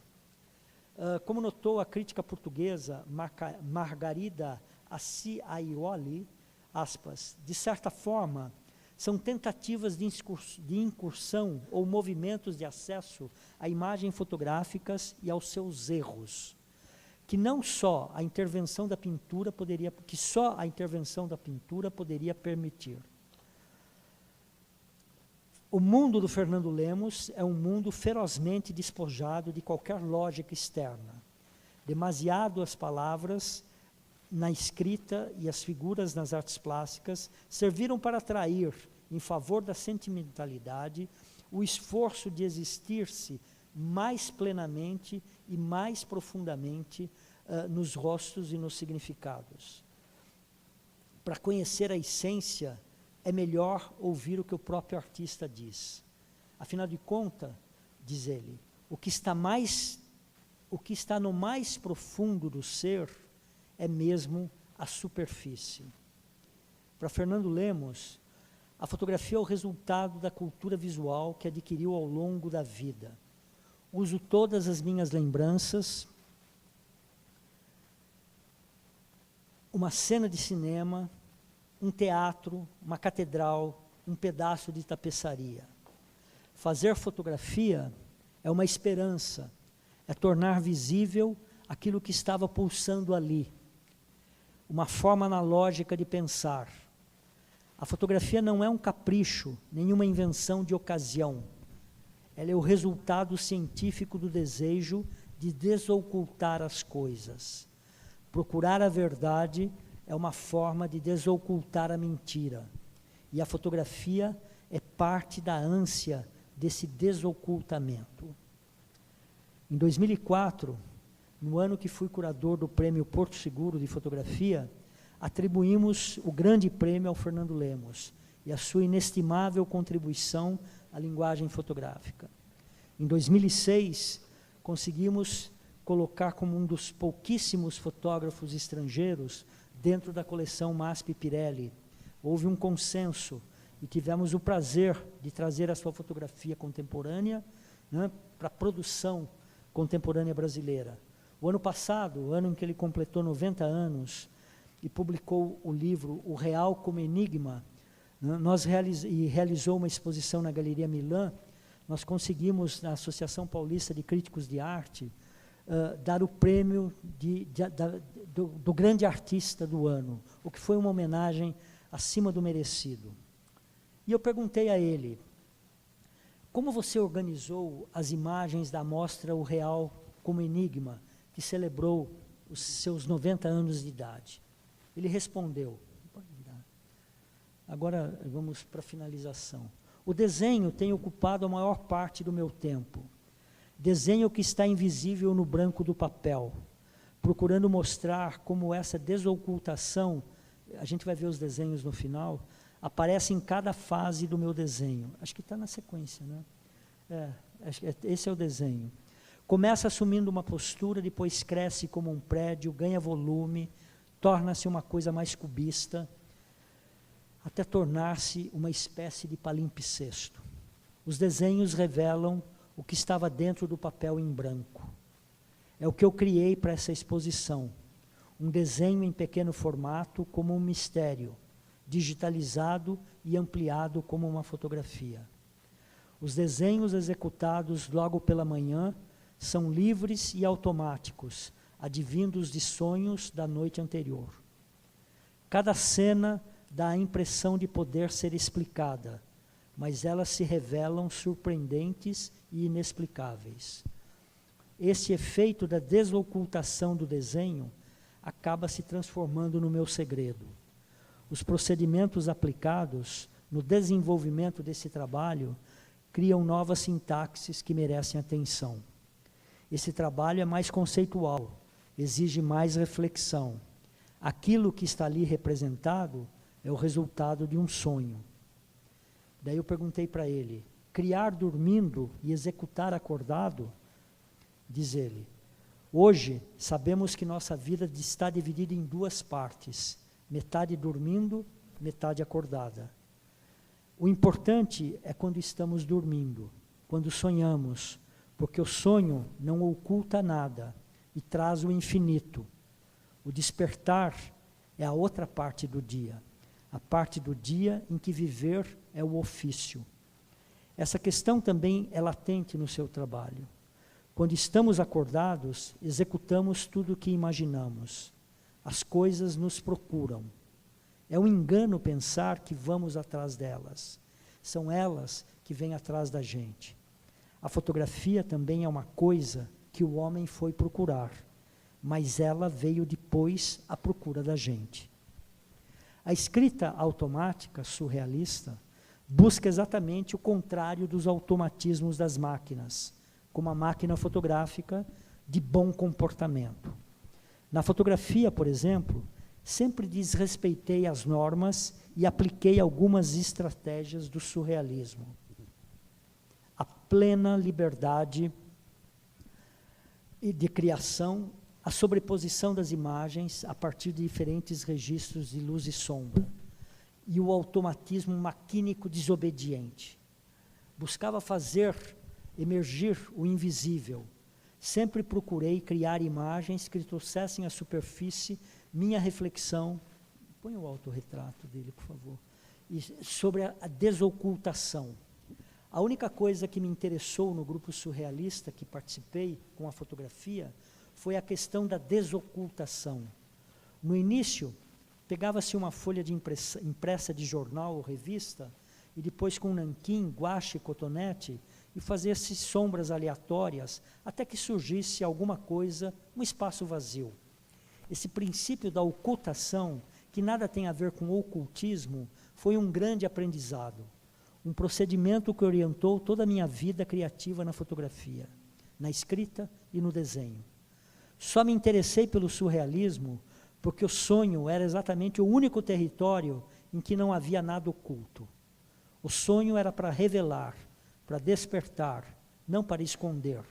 Como notou a crítica portuguesa Margarida Acciaioli, aspas, de certa forma, são tentativas de incursão ou movimentos de acesso a imagens fotográficas e aos seus erros, que só a intervenção da pintura poderia permitir. O mundo do Fernando Lemos é um mundo ferozmente despojado de qualquer lógica externa. Demasiado as palavras na escrita e as figuras nas artes plásticas serviram para atrair, em favor da sentimentalidade, o esforço de existir-se mais plenamente e mais profundamente nos rostos e nos significados. Para conhecer a essência, é melhor ouvir o que o próprio artista diz. Afinal de contas, diz ele, o que está no mais profundo do ser é mesmo a superfície. Para Fernando Lemos, a fotografia é o resultado da cultura visual que adquiriu ao longo da vida. Uso todas as minhas lembranças, uma cena de cinema, um teatro, uma catedral, um pedaço de tapeçaria. Fazer fotografia é uma esperança, é tornar visível aquilo que estava pulsando ali. Uma forma analógica de pensar. A fotografia não é um capricho, nenhuma invenção de ocasião. Ela é o resultado científico do desejo de desocultar as coisas. Procurar a verdade é uma forma de desocultar a mentira. E a fotografia é parte da ânsia desse desocultamento. Em 2004, no ano que fui curador do Prêmio Porto Seguro de Fotografia, atribuímos o grande prêmio ao Fernando Lemos e a sua inestimável contribuição à linguagem fotográfica. Em 2006, conseguimos colocar como um dos pouquíssimos fotógrafos estrangeiros dentro da coleção MASP Pirelli. Houve um consenso e tivemos o prazer de trazer a sua fotografia contemporânea, para a produção contemporânea brasileira. O ano passado, o ano em que ele completou 90 anos e publicou o livro O Real como Enigma, realizou uma exposição na Galeria Milan, nós conseguimos, na Associação Paulista de Críticos de Arte, dar o prêmio do grande artista do ano, o que foi uma homenagem acima do merecido. E eu perguntei a ele, como você organizou as imagens da mostra O Real como Enigma, que celebrou os seus 90 anos de idade? Ele respondeu, agora vamos para a finalização. O desenho tem ocupado a maior parte do meu tempo. Desenho que está invisível no branco do papel, procurando mostrar como essa desocultação, a gente vai ver os desenhos no final, aparece em cada fase do meu desenho. Acho que está na sequência, né? Esse é o desenho. Começa assumindo uma postura, depois cresce como um prédio, ganha volume, torna-se uma coisa mais cubista, até tornar-se uma espécie de palimpsesto. Os desenhos revelam o que estava dentro do papel em branco. É o que eu criei para essa exposição. Um desenho em pequeno formato como um mistério, digitalizado e ampliado como uma fotografia. Os desenhos executados logo pela manhã são livres e automáticos, advindos de sonhos da noite anterior. Cada cena dá a impressão de poder ser explicada, mas elas se revelam surpreendentes e inexplicáveis. Esse efeito da desocultação do desenho acaba se transformando no meu segredo. Os procedimentos aplicados no desenvolvimento desse trabalho criam novas sintaxes que merecem atenção. Esse trabalho é mais conceitual, exige mais reflexão. Aquilo que está ali representado é o resultado de um sonho. Daí eu perguntei para ele, criar dormindo e executar acordado? Diz ele, hoje sabemos que nossa vida está dividida em duas partes, metade dormindo, metade acordada. O importante é quando estamos dormindo, quando sonhamos, porque o sonho não oculta nada e traz o infinito. O despertar é a outra parte do dia, a parte do dia em que viver é o ofício. Essa questão também é latente no seu trabalho. Quando estamos acordados, executamos tudo o que imaginamos. As coisas nos procuram. É um engano pensar que vamos atrás delas. São elas que vêm atrás da gente. A fotografia também é uma coisa que o homem foi procurar, mas ela veio depois à procura da gente. A escrita automática surrealista busca exatamente o contrário dos automatismos das máquinas, como a máquina fotográfica de bom comportamento. Na fotografia, por exemplo, sempre desrespeitei as normas e apliquei algumas estratégias do surrealismo. A plena liberdade de criação, a sobreposição das imagens a partir de diferentes registros de luz e sombra, e o automatismo maquínico desobediente. Buscava fazer emergir o invisível. Sempre procurei criar imagens que trouxessem à superfície minha reflexão, põe o autorretrato dele, por favor, e sobre a desocultação. A única coisa que me interessou no grupo surrealista que participei com a fotografia foi a questão da desocultação. No início, pegava-se uma folha de impressa de jornal ou revista, e depois com nanquim, guache e cotonete, e fazia-se sombras aleatórias, até que surgisse alguma coisa, um espaço vazio. Esse princípio da ocultação, que nada tem a ver com ocultismo, foi um grande aprendizado. Um procedimento que orientou toda a minha vida criativa na fotografia, na escrita e no desenho. Só me interessei pelo surrealismo porque o sonho era exatamente o único território em que não havia nada oculto. O sonho era para revelar, para despertar, não para esconder.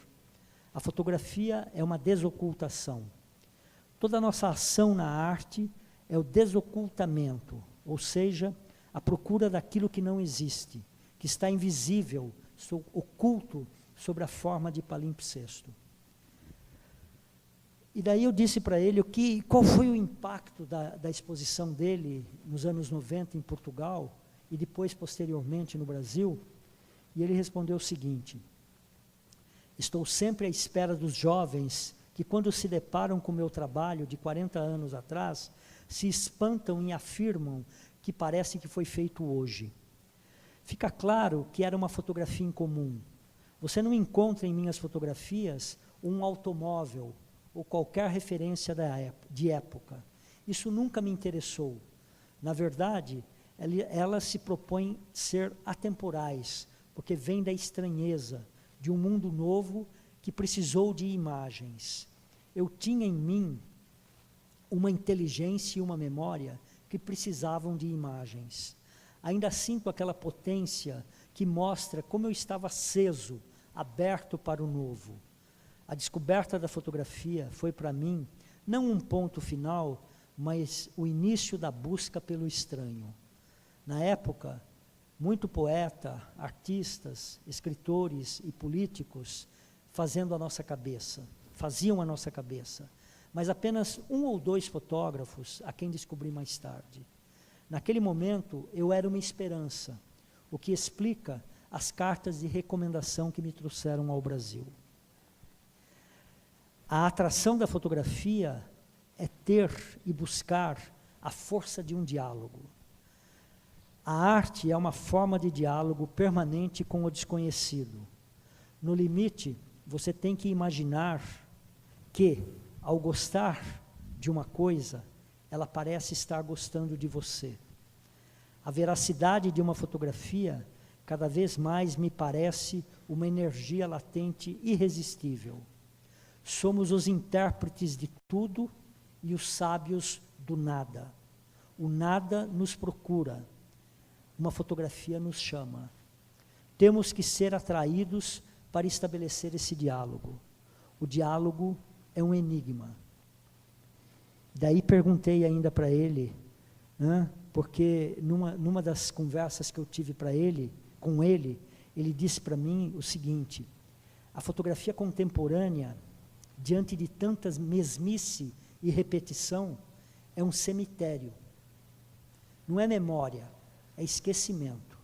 A fotografia é uma desocultação. Toda a nossa ação na arte é o desocultamento, ou seja, a procura daquilo que não existe, que está invisível, oculto sobre a forma de palimpsesto. E daí eu disse para ele qual foi o impacto da exposição dele nos anos 90 em Portugal e depois, posteriormente, no Brasil. E ele respondeu o seguinte: estou sempre à espera dos jovens que, quando se deparam com o meu trabalho de 40 anos atrás, se espantam e afirmam que parece que foi feito hoje. Fica claro que era uma fotografia incomum. Você não encontra em minhas fotografias um automóvel ou qualquer referência de época. Isso nunca me interessou. Na verdade, elas se propõem ser atemporais, porque vem da estranheza, de um mundo novo que precisou de imagens. Eu tinha em mim uma inteligência e uma memória que precisavam de imagens. Ainda sinto aquela potência que mostra como eu estava aceso, aberto para o novo. A descoberta da fotografia foi para mim, não um ponto final, mas o início da busca pelo estranho. Na época, muito poeta, artistas, escritores e políticos faziam a nossa cabeça, mas apenas um ou dois fotógrafos a quem descobri mais tarde. Naquele momento, eu era uma esperança, o que explica as cartas de recomendação que me trouxeram ao Brasil. A atração da fotografia é ter e buscar a força de um diálogo. A arte é uma forma de diálogo permanente com o desconhecido. No limite, você tem que imaginar que, ao gostar de uma coisa, ela parece estar gostando de você. A veracidade de uma fotografia, cada vez mais me parece uma energia latente irresistível. Somos os intérpretes de tudo e os sábios do nada. O nada nos procura. Uma fotografia nos chama. Temos que ser atraídos para estabelecer esse diálogo. O diálogo é um enigma. Daí perguntei ainda para ele, né, porque numa das conversas que eu tive com ele, ele disse para mim o seguinte: a fotografia contemporânea, diante de tantas mesmice e repetição, é um cemitério. Não é memória, é esquecimento.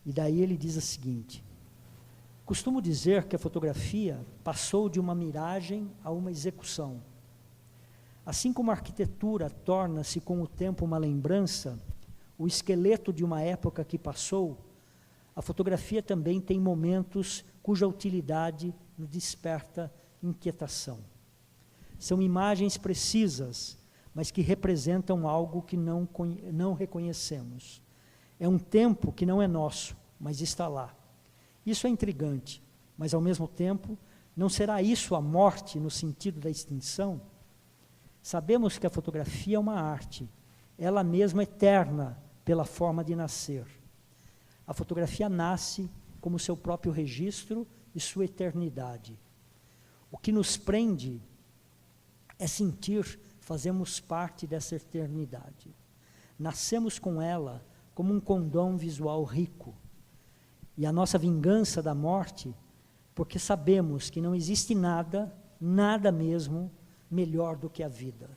E daí ele diz o seguinte: costumo dizer que a fotografia passou de uma miragem a uma execução. Assim como a arquitetura torna-se com o tempo uma lembrança, o esqueleto de uma época que passou, a fotografia também tem momentos cuja utilidade nos desperta inquietação. São imagens precisas, mas que representam algo que não reconhecemos. É um tempo que não é nosso, mas está lá. Isso é intrigante, mas ao mesmo tempo, não será isso a morte no sentido da extinção? Sabemos que a fotografia é uma arte, ela mesma eterna pela forma de nascer. A fotografia nasce como seu próprio registro e sua eternidade. O que nos prende é sentir fazemos parte dessa eternidade. Nascemos com ela como um condom visual rico. E a nossa vingança da morte, porque sabemos que não existe nada, nada mesmo, melhor do que a vida.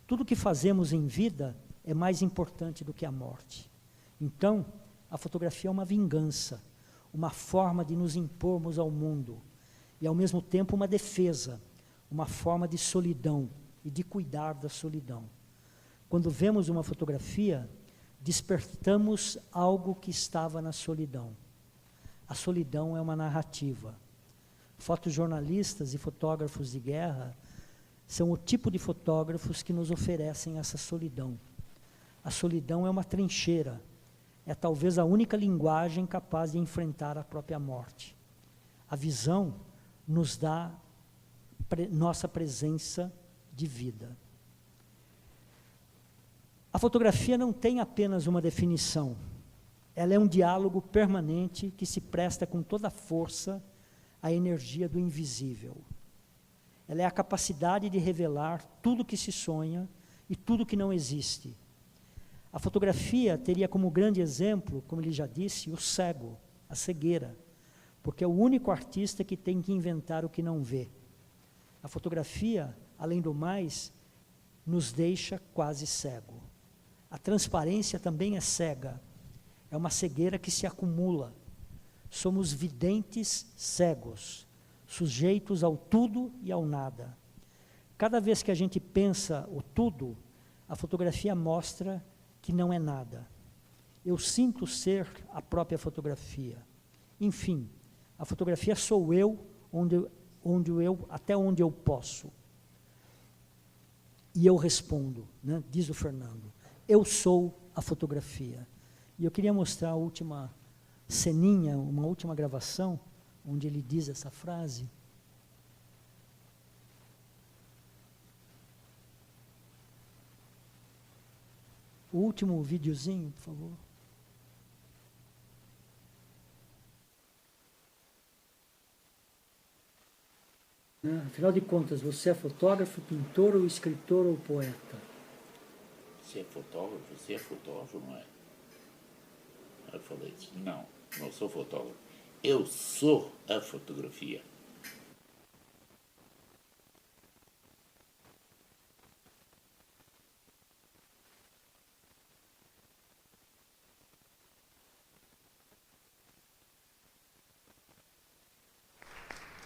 Tudo que fazemos em vida é mais importante do que a morte. Então, a fotografia é uma vingança, uma forma de nos impormos ao mundo, e ao mesmo tempo uma defesa, uma forma de solidão e de cuidar da solidão. Quando vemos uma fotografia, despertamos algo que estava na solidão. A solidão é uma narrativa. Fotojornalistas e fotógrafos de guerra são o tipo de fotógrafos que nos oferecem essa solidão. A solidão é uma trincheira, é talvez a única linguagem capaz de enfrentar a própria morte. A visão nos dá nossa presença de vida. A fotografia não tem apenas uma definição, ela é um diálogo permanente que se presta com toda a força à energia do invisível. Ela é a capacidade de revelar tudo que se sonha e tudo que não existe. A fotografia teria como grande exemplo, como ele já disse, o cego, a cegueira, porque é o único artista que tem que inventar o que não vê. A fotografia, além do mais, nos deixa quase cego. A transparência também é cega, é uma cegueira que se acumula. Somos videntes cegos, sujeitos ao tudo e ao nada. Cada vez que a gente pensa o tudo, a fotografia mostra que não é nada. Eu sinto ser a própria fotografia. Enfim, a fotografia sou eu, até onde eu posso. E eu respondo, né, diz o Fernando, eu sou a fotografia. E eu queria mostrar a última ceninha, uma última gravação, onde ele diz essa frase. O último videozinho, por favor. Afinal de contas, você é fotógrafo, pintor, ou escritor, ou poeta? Você é fotógrafo, não é? Eu falei assim, não sou fotógrafo. Eu sou a fotografia.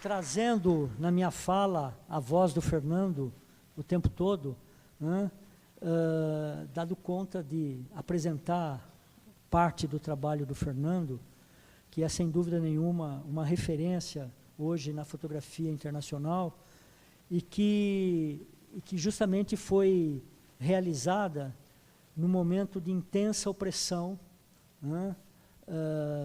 Trazendo na minha fala a voz do Fernando o tempo todo, né? dado conta de apresentar parte do trabalho do Fernando, que é, sem dúvida nenhuma, uma referência hoje na fotografia internacional, e que justamente foi realizada num momento de intensa opressão, né,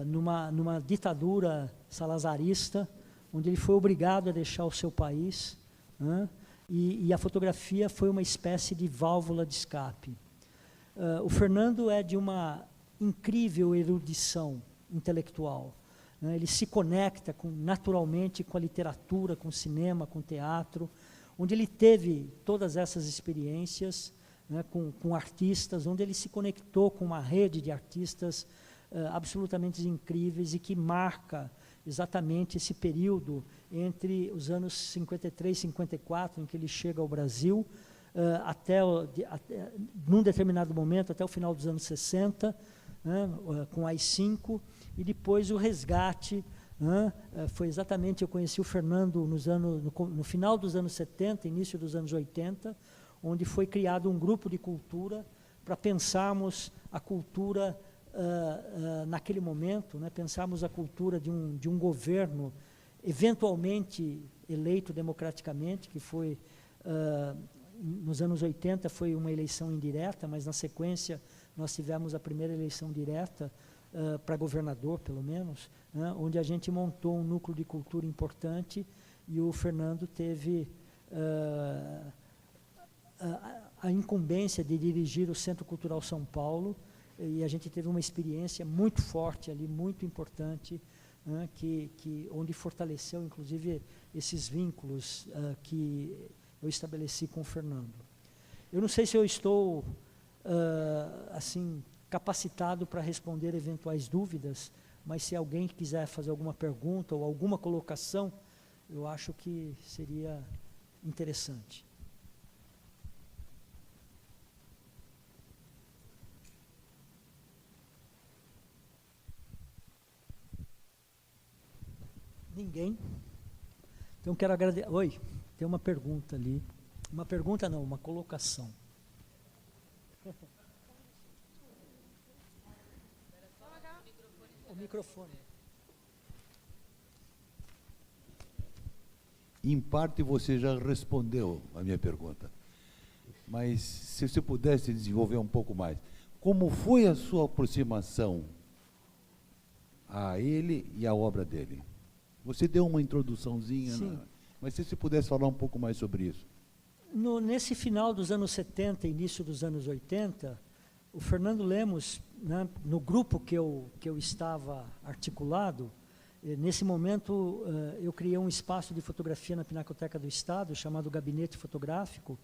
numa ditadura salazarista, onde ele foi obrigado a deixar o seu país, né, e a fotografia foi uma espécie de válvula de escape. O Fernando é de uma incrível erudição intelectual, né, ele se conecta naturalmente com a literatura, com o cinema, com o teatro, onde ele teve todas essas experiências, né, com artistas, onde ele se conectou com uma rede de artistas absolutamente incríveis e que marca exatamente esse período entre os anos 53 e 54, em que ele chega ao Brasil, num determinado momento, até o final dos anos 60, né, com AI-5, e depois o resgate. Foi exatamente, eu conheci o Fernando no final dos anos 70, início dos anos 80, onde foi criado um grupo de cultura para pensarmos a cultura naquele momento, né, pensarmos a cultura de um governo eventualmente eleito democraticamente, que foi, nos anos 80 foi uma eleição indireta, mas na sequência nós tivemos a primeira eleição direta, para governador, pelo menos, né, onde a gente montou um núcleo de cultura importante, e o Fernando teve a incumbência de dirigir o Centro Cultural São Paulo, e a gente teve uma experiência muito forte ali, muito importante, né, onde fortaleceu, inclusive, esses vínculos que eu estabeleci com o Fernando. Eu não sei se eu estou, assim, capacitado para responder eventuais dúvidas, mas se alguém quiser fazer alguma pergunta ou alguma colocação, eu acho que seria interessante. Ninguém? Então quero agradecer. Oi, tem uma pergunta ali. Uma pergunta não, uma colocação. O microfone. Em parte você já respondeu a minha pergunta, mas se você pudesse desenvolver um pouco mais, como foi a sua aproximação a ele e à obra dele? Você deu uma introduçãozinha, mas se você pudesse falar um pouco mais sobre isso. Nesse final dos anos 70, início dos anos 80, o Fernando Lemos, né, no grupo que eu estava articulado, nesse momento eu criei um espaço de fotografia na Pinacoteca do Estado, chamado Gabinete Fotográfico,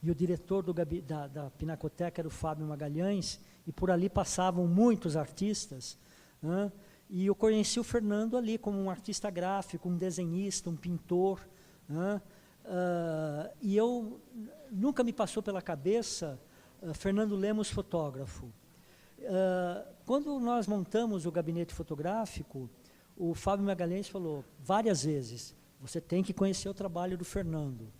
e o diretor da Pinacoteca era o Fábio Magalhães, e por ali passavam muitos artistas, né, e eu conheci o Fernando ali como um artista gráfico, um desenhista, um pintor, né, e eu nunca me passou pela cabeça Fernando Lemos fotógrafo. Quando nós montamos o gabinete fotográfico, o Fábio Magalhães falou várias vezes: você tem que conhecer o trabalho do Fernando,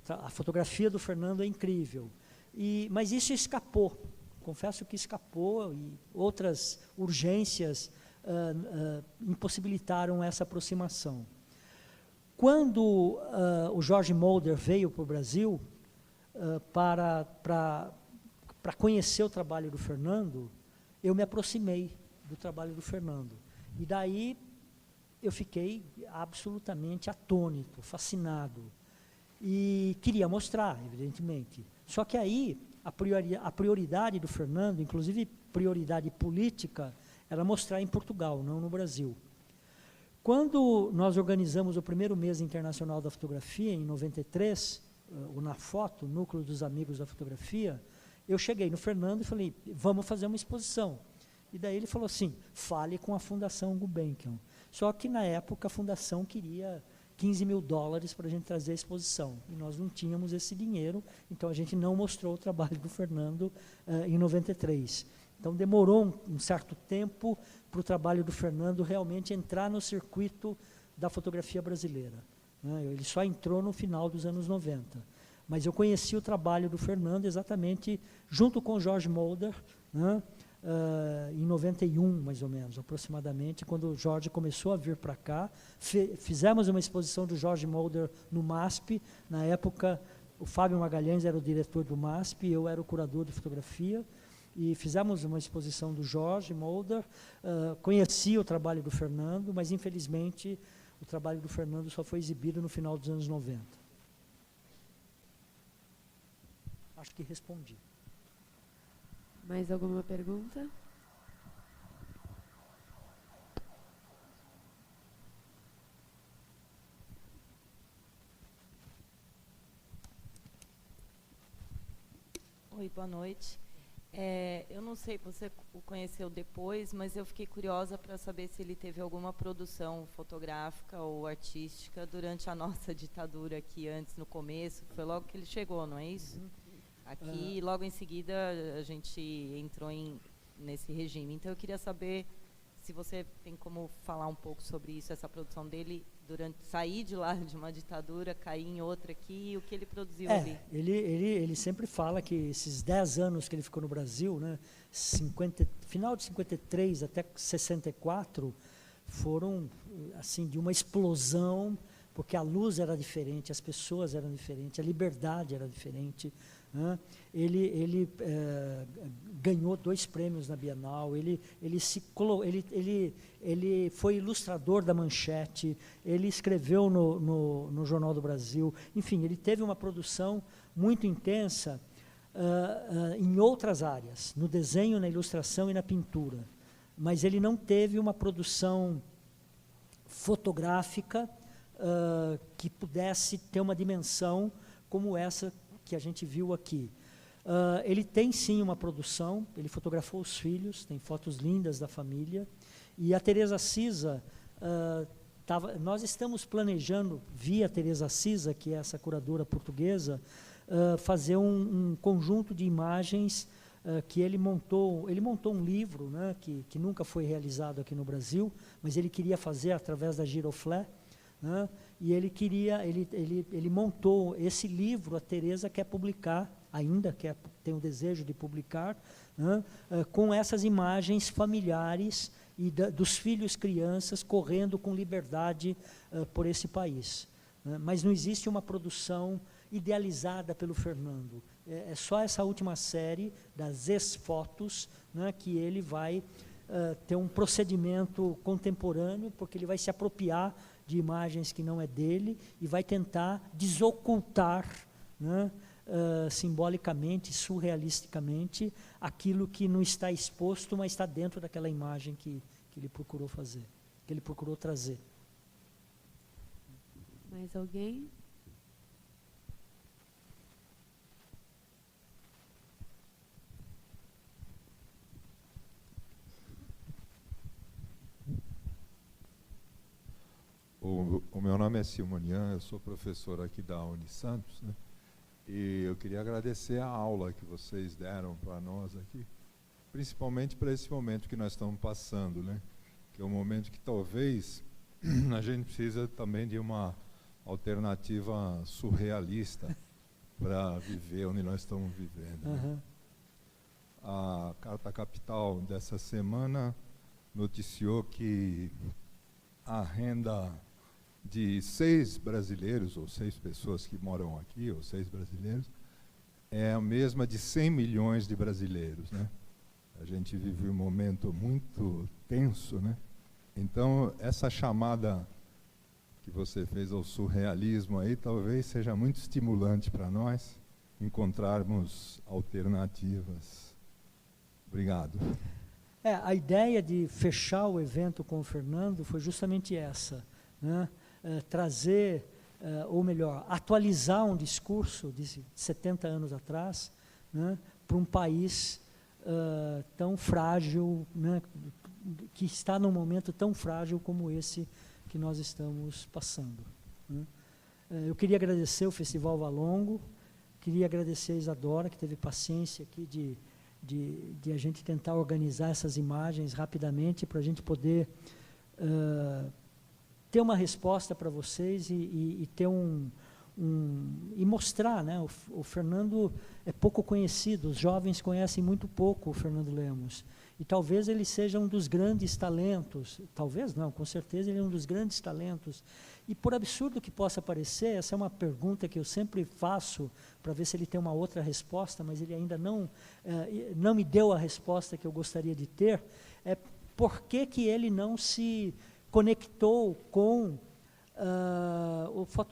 a fotografia do Fernando é incrível. Mas isso escapou, confesso que escapou, e outras urgências impossibilitaram essa aproximação. Quando o Jorge Mulder veio para o Brasil para conhecer o trabalho do Fernando, eu me aproximei do trabalho do Fernando. E daí eu fiquei absolutamente atônito, fascinado. E queria mostrar, evidentemente. Só que aí a prioridade do Fernando, inclusive prioridade política, era mostrar em Portugal, não no Brasil. Quando nós organizamos o primeiro mês internacional da fotografia, em 93, o NAFOTO, Núcleo dos Amigos da Fotografia, eu cheguei no Fernando e falei: vamos fazer uma exposição. E daí ele falou assim: fale com a Fundação Gulbenkian. Só que na época a Fundação queria $15 mil para a gente trazer a exposição. E nós não tínhamos esse dinheiro, então a gente não mostrou o trabalho do Fernando em 93. Então demorou um certo tempo para o trabalho do Fernando realmente entrar no circuito da fotografia brasileira, né? Ele só entrou no final dos anos 90. Mas eu conheci o trabalho do Fernando exatamente junto com o George Mulder, né, em 91, mais ou menos, aproximadamente, quando o Jorge começou a vir para cá. Fizemos uma exposição do George Mulder no MASP. Na época, o Fábio Magalhães era o diretor do MASP, eu era o curador de fotografia, e fizemos uma exposição do George Mulder. Conheci o trabalho do Fernando, mas, infelizmente, o trabalho do Fernando só foi exibido no final dos anos 90. Acho que respondi. Mais alguma pergunta? Oi, boa noite. Eu não sei, você o conheceu depois, mas eu fiquei curiosa para saber se ele teve alguma produção fotográfica ou artística durante a nossa ditadura aqui antes, no começo. Foi logo que ele chegou, não é isso? Aqui, logo em seguida, a gente entrou nesse regime. Então, eu queria saber se você tem como falar um pouco sobre isso, essa produção dele, sair de lá de uma ditadura, cair em outra aqui, o que ele produziu ali. Ele sempre fala que esses 10 anos que ele ficou no Brasil, né, final de 53 até 64, foram assim, de uma explosão, porque a luz era diferente, as pessoas eram diferentes, a liberdade era diferente. Ele ganhou 2 prêmios na Bienal, ele foi ilustrador da Manchete, ele escreveu no Jornal do Brasil. Enfim, ele teve uma produção muito intensa em outras áreas, no desenho, na ilustração e na pintura. Mas ele não teve uma produção fotográfica que pudesse ter uma dimensão como essa que a gente viu aqui. Ele tem sim uma produção, ele fotografou os filhos, tem fotos lindas da família, e a Teresa Cisa, nós estamos planejando, via Teresa Cisa, que é essa curadora portuguesa, fazer um conjunto de imagens que ele montou um livro, né, que nunca foi realizado aqui no Brasil, mas ele queria fazer através da Giroflé, né, e ele montou esse livro. A Teresa quer publicar, ainda tem o desejo de publicar, né, com essas imagens familiares e dos filhos, crianças, correndo com liberdade por esse país. Né, mas não existe uma produção idealizada pelo Fernando. É só essa última série das ex-fotos, né, que ele vai ter um procedimento contemporâneo, porque ele vai se apropriar de imagens que não é dele e vai tentar desocultar, né, simbolicamente, surrealisticamente, aquilo que não está exposto, mas está dentro daquela imagem que ele procurou fazer, que ele procurou trazer. Mais alguém? O meu nome é Simonian, eu sou professor aqui da Unisantos, né? E eu queria agradecer a aula que vocês deram para nós aqui, principalmente para esse momento que nós estamos passando, né? Que é um momento que talvez a gente precisa também de uma alternativa surrealista para viver onde nós estamos vivendo. Né? A Carta Capital dessa semana noticiou que a renda de 6 brasileiros, ou 6 pessoas que moram aqui, ou 6 brasileiros, é a mesma de 100 milhões de brasileiros, né? A gente vive um momento muito tenso, né? Então, essa chamada que você fez ao surrealismo aí, talvez seja muito estimulante para nós encontrarmos alternativas. Obrigado. A ideia de fechar o evento com o Fernando foi justamente essa, né? Trazer, ou melhor, atualizar um discurso de 70 anos atrás, né, para um país tão frágil, né, que está num momento tão frágil como esse que nós estamos passando. Né. Eu queria agradecer o Festival Valongo, queria agradecer a Isadora, que teve paciência aqui de a gente tentar organizar essas imagens rapidamente para a gente poder ter uma resposta para vocês e ter um e mostrar, né? O Fernando é pouco conhecido, os jovens conhecem muito pouco o Fernando Lemos. E talvez ele seja um dos grandes talentos, talvez não, com certeza ele é um dos grandes talentos. E por absurdo que possa parecer, essa é uma pergunta que eu sempre faço para ver se ele tem uma outra resposta, mas ele ainda não me deu a resposta que eu gostaria de ter, é por que ele não se conectou com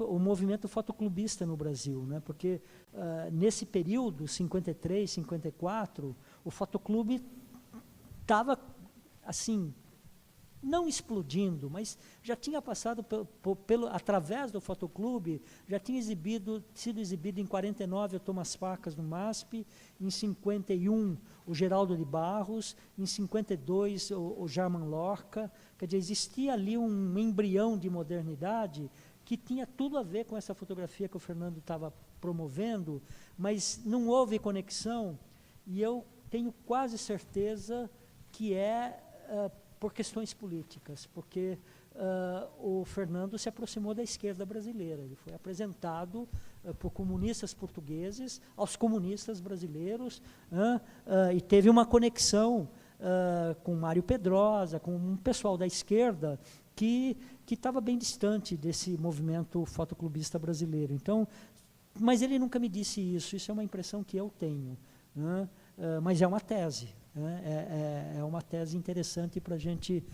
o movimento fotoclubista no Brasil, né? Porque nesse período, 53, 54, o fotoclube estava, assim, não explodindo, mas já tinha passado através do fotoclube, já tinha sido exibido em 49 o Thomas Facas no MASP, em 51 o Geraldo de Barros, em 52 o Jarman Lorca. Quer dizer, existia ali um embrião de modernidade que tinha tudo a ver com essa fotografia que o Fernando estava promovendo, mas não houve conexão, e eu tenho quase certeza que por questões políticas, porque o Fernando se aproximou da esquerda brasileira, ele foi apresentado por comunistas portugueses aos comunistas brasileiros, e teve uma conexão com Mário Pedrosa, com um pessoal da esquerda que estava bem distante desse movimento fotoclubista brasileiro. Então, mas ele nunca me disse isso é uma impressão que eu tenho, né? Mas é uma tese, né? É uma tese interessante para a gente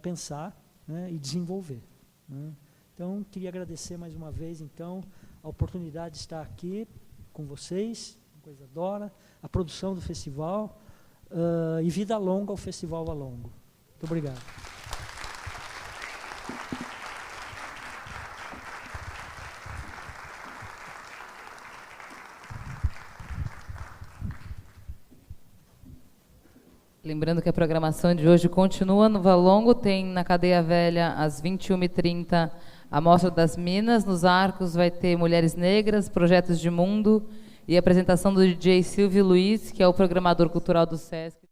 pensar, né, e desenvolver, né? Então, queria agradecer mais uma vez, então, a oportunidade de estar aqui com vocês, coisa adora, a produção do festival, e vida longa ao Festival Valongo. Muito obrigado. Lembrando que a programação de hoje continua no Valongo, tem na Cadeia Velha, às 21h30, a Mostra das Minas. Nos Arcos vai ter Mulheres Negras, Projetos de Mundo e a apresentação do DJ Silvio Luiz, que é o programador cultural do SESC.